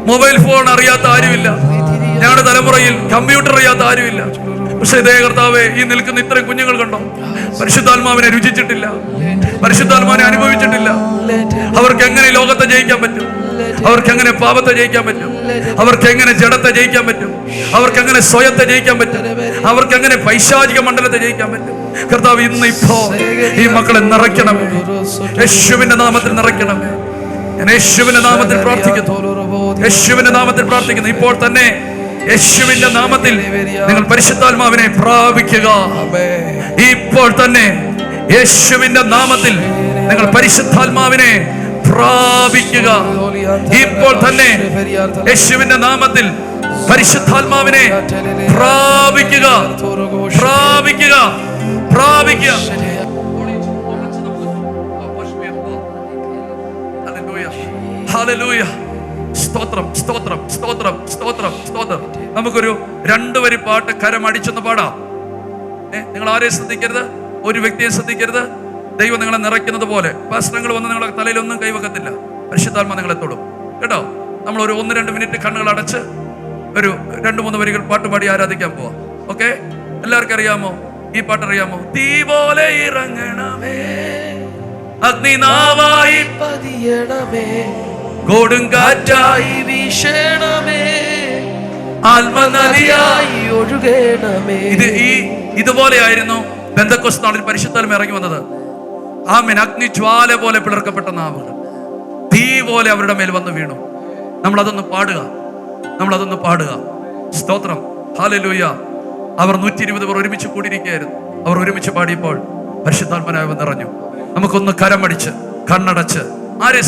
മൊബൈൽ ഫോൺ അറിയാത്ത ആരുമില്ല. ഞങ്ങളുടെ തലമുറയിൽ കമ്പ്യൂട്ടർ അറിയാത്ത ആരുമില്ല. പക്ഷേ ഇതേ കർത്താവേ, ഈ നിൽക്കുന്ന ഇത്രയും കുഞ്ഞുങ്ങൾ കണ്ടോ, പരിശുദ്ധാത്മാവിനെ രുചിച്ചിട്ടില്ല, പരിശുദ്ധാത്മാവിനെ അനുഭവിച്ചിട്ടില്ല. അവർക്ക് എങ്ങനെ ലോകത്തെ ജയിക്കാൻ പറ്റും? അവർക്ക് എങ്ങനെ പാപത്തെ ജയിക്കാൻ പറ്റും? അവർക്ക് എങ്ങനെ ജഡത്തെ ജയിക്കാൻ പറ്റും? അവർക്ക് എങ്ങനെ സ്വയത്തെ ജയിക്കാൻ പറ്റും? അവർക്ക് എങ്ങനെ പൈശാചിക മണ്ഡലത്തെ ജയിക്കാൻ പറ്റും? കർത്താവ്, ഇന്ന് ഇപ്പോ ഈ മക്കളെ നിറയ്ക്കണമേ. യേശുവിന്റെ നാമത്തിൽ നിറയ്ക്കണമേ. ഞാൻ യേശുവിന്റെ നാമത്തിൽ പ്രാർത്ഥിക്കുന്നു. യേശുവിന്റെ നാമത്തിൽ പ്രാർത്ഥിക്കുന്നു. ഇപ്പോൾ തന്നെ യേശുവിന്റെ നാമത്തിൽ നിങ്ങൾ പരിശുദ്ധാത്മാവിനെ പ്രാപിക്കുക. ഇപ്പോൾ തന്നെ യേശുവിന്റെ നാമത്തിൽ നിങ്ങൾ പരിശുദ്ധാത്മാവിനെ പ്രാപിക്കുക. ഇപ്പോൾ തന്നെ യേശുവിന്റെ നാമത്തിൽ പരിശുദ്ധാത്മാവിനെ പ്രാപിക്കുക. പ്രാപിക്കുക, പ്രാപിക്കുക. ഹല്ലേലൂയ. സ്തോത്രം, സ്തോത്രം, സ്തോത്രം, സ്തോത്രം, സ്തോത്രം. നമുക്കൊരു 2 വരി പാട്ട് കരമടിച്ചൊന്ന് പാടാം. നിങ്ങൾ ആരെയും ശ്രദ്ധിക്കരുത്, ഒരു വ്യക്തിയെ ശ്രദ്ധിക്കരുത്. ദൈവം നിങ്ങളെ നിറയ്ക്കുന്നത് പോലെ പാസ്റ്ററുകൾ വന്ന് നിങ്ങളെ തലയിലൊന്നും കൈവക്കത്തില്ല. പരിശുദ്ധാത്മാ നിങ്ങളെ തൊടും കേട്ടോ. നമ്മൾ ഒരു 1-2 മിനിറ്റ് കണ്ണുകൾ അടച്ച് ഒരു 2-3 വരികൾ പാട്ട് പാടി ആരാധിക്കാൻ പോവാം. ഓക്കെ, എല്ലാവർക്കും അറിയാമോ ഈ പാട്ട്? അറിയാമോ? തീ പോലെ ഇറങ്ങണമേ, അഗ്നിനാവായി പതിയണമേ, കൊടുങ്കാറ്റായി വീശണമേ, ആത്മനദിയായി ഒഴുകണമേ. ഇതുപോലെയായിരുന്നു പെന്തക്കോസ്ത് നാളിൽ പരിശുദ്ധാത്മാവ് ഇറങ്ങി വന്നത്. ആമേൻ. അഗ്നിജ്വാല പോലെ പിളർക്കപ്പെട്ട നാവുകൾ തീ പോലെ അവരുടെ മേൽ വന്ന് വീണു. നമ്മളതൊന്ന് പാടുക. സ്തോത്രം, ഹല്ലേലൂയ. അവർ 120 പേർ ഒരുമിച്ച് കൂടിയിരിക്കുകയായിരുന്നു. അവർ ഒരുമിച്ച് പാടിയപ്പോൾ പരിശുദ്ധാത്മാവ് നിറഞ്ഞു. നമുക്കൊന്ന് കരമടിച്ച് കണ്ണടച്ച്, ആരെ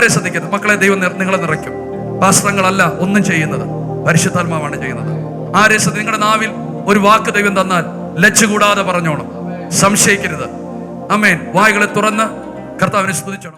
ശ്രദ്ധിക്കരുത് മക്കളെ. ദൈവം നിങ്ങളെ നിറയ്ക്കും. പാസ്ത്രങ്ങളല്ല ഒന്നും ചെയ്യുന്നത്, പരിശുദ്ധാത്മാവാണ് ചെയ്യുന്നത്. ആരെ ശ്രദ്ധ. നിങ്ങളുടെ നാവിൽ ഒരു വാക്ക് ദൈവം തന്നാൽ ലജ്ജ കൂടാതെ പറഞ്ഞോണം, സംശയിക്കരുത്. ആമേൻ. വായുകളെ തുറന്ന് കർത്താവിനെ സ്തുതിച്ചോണം.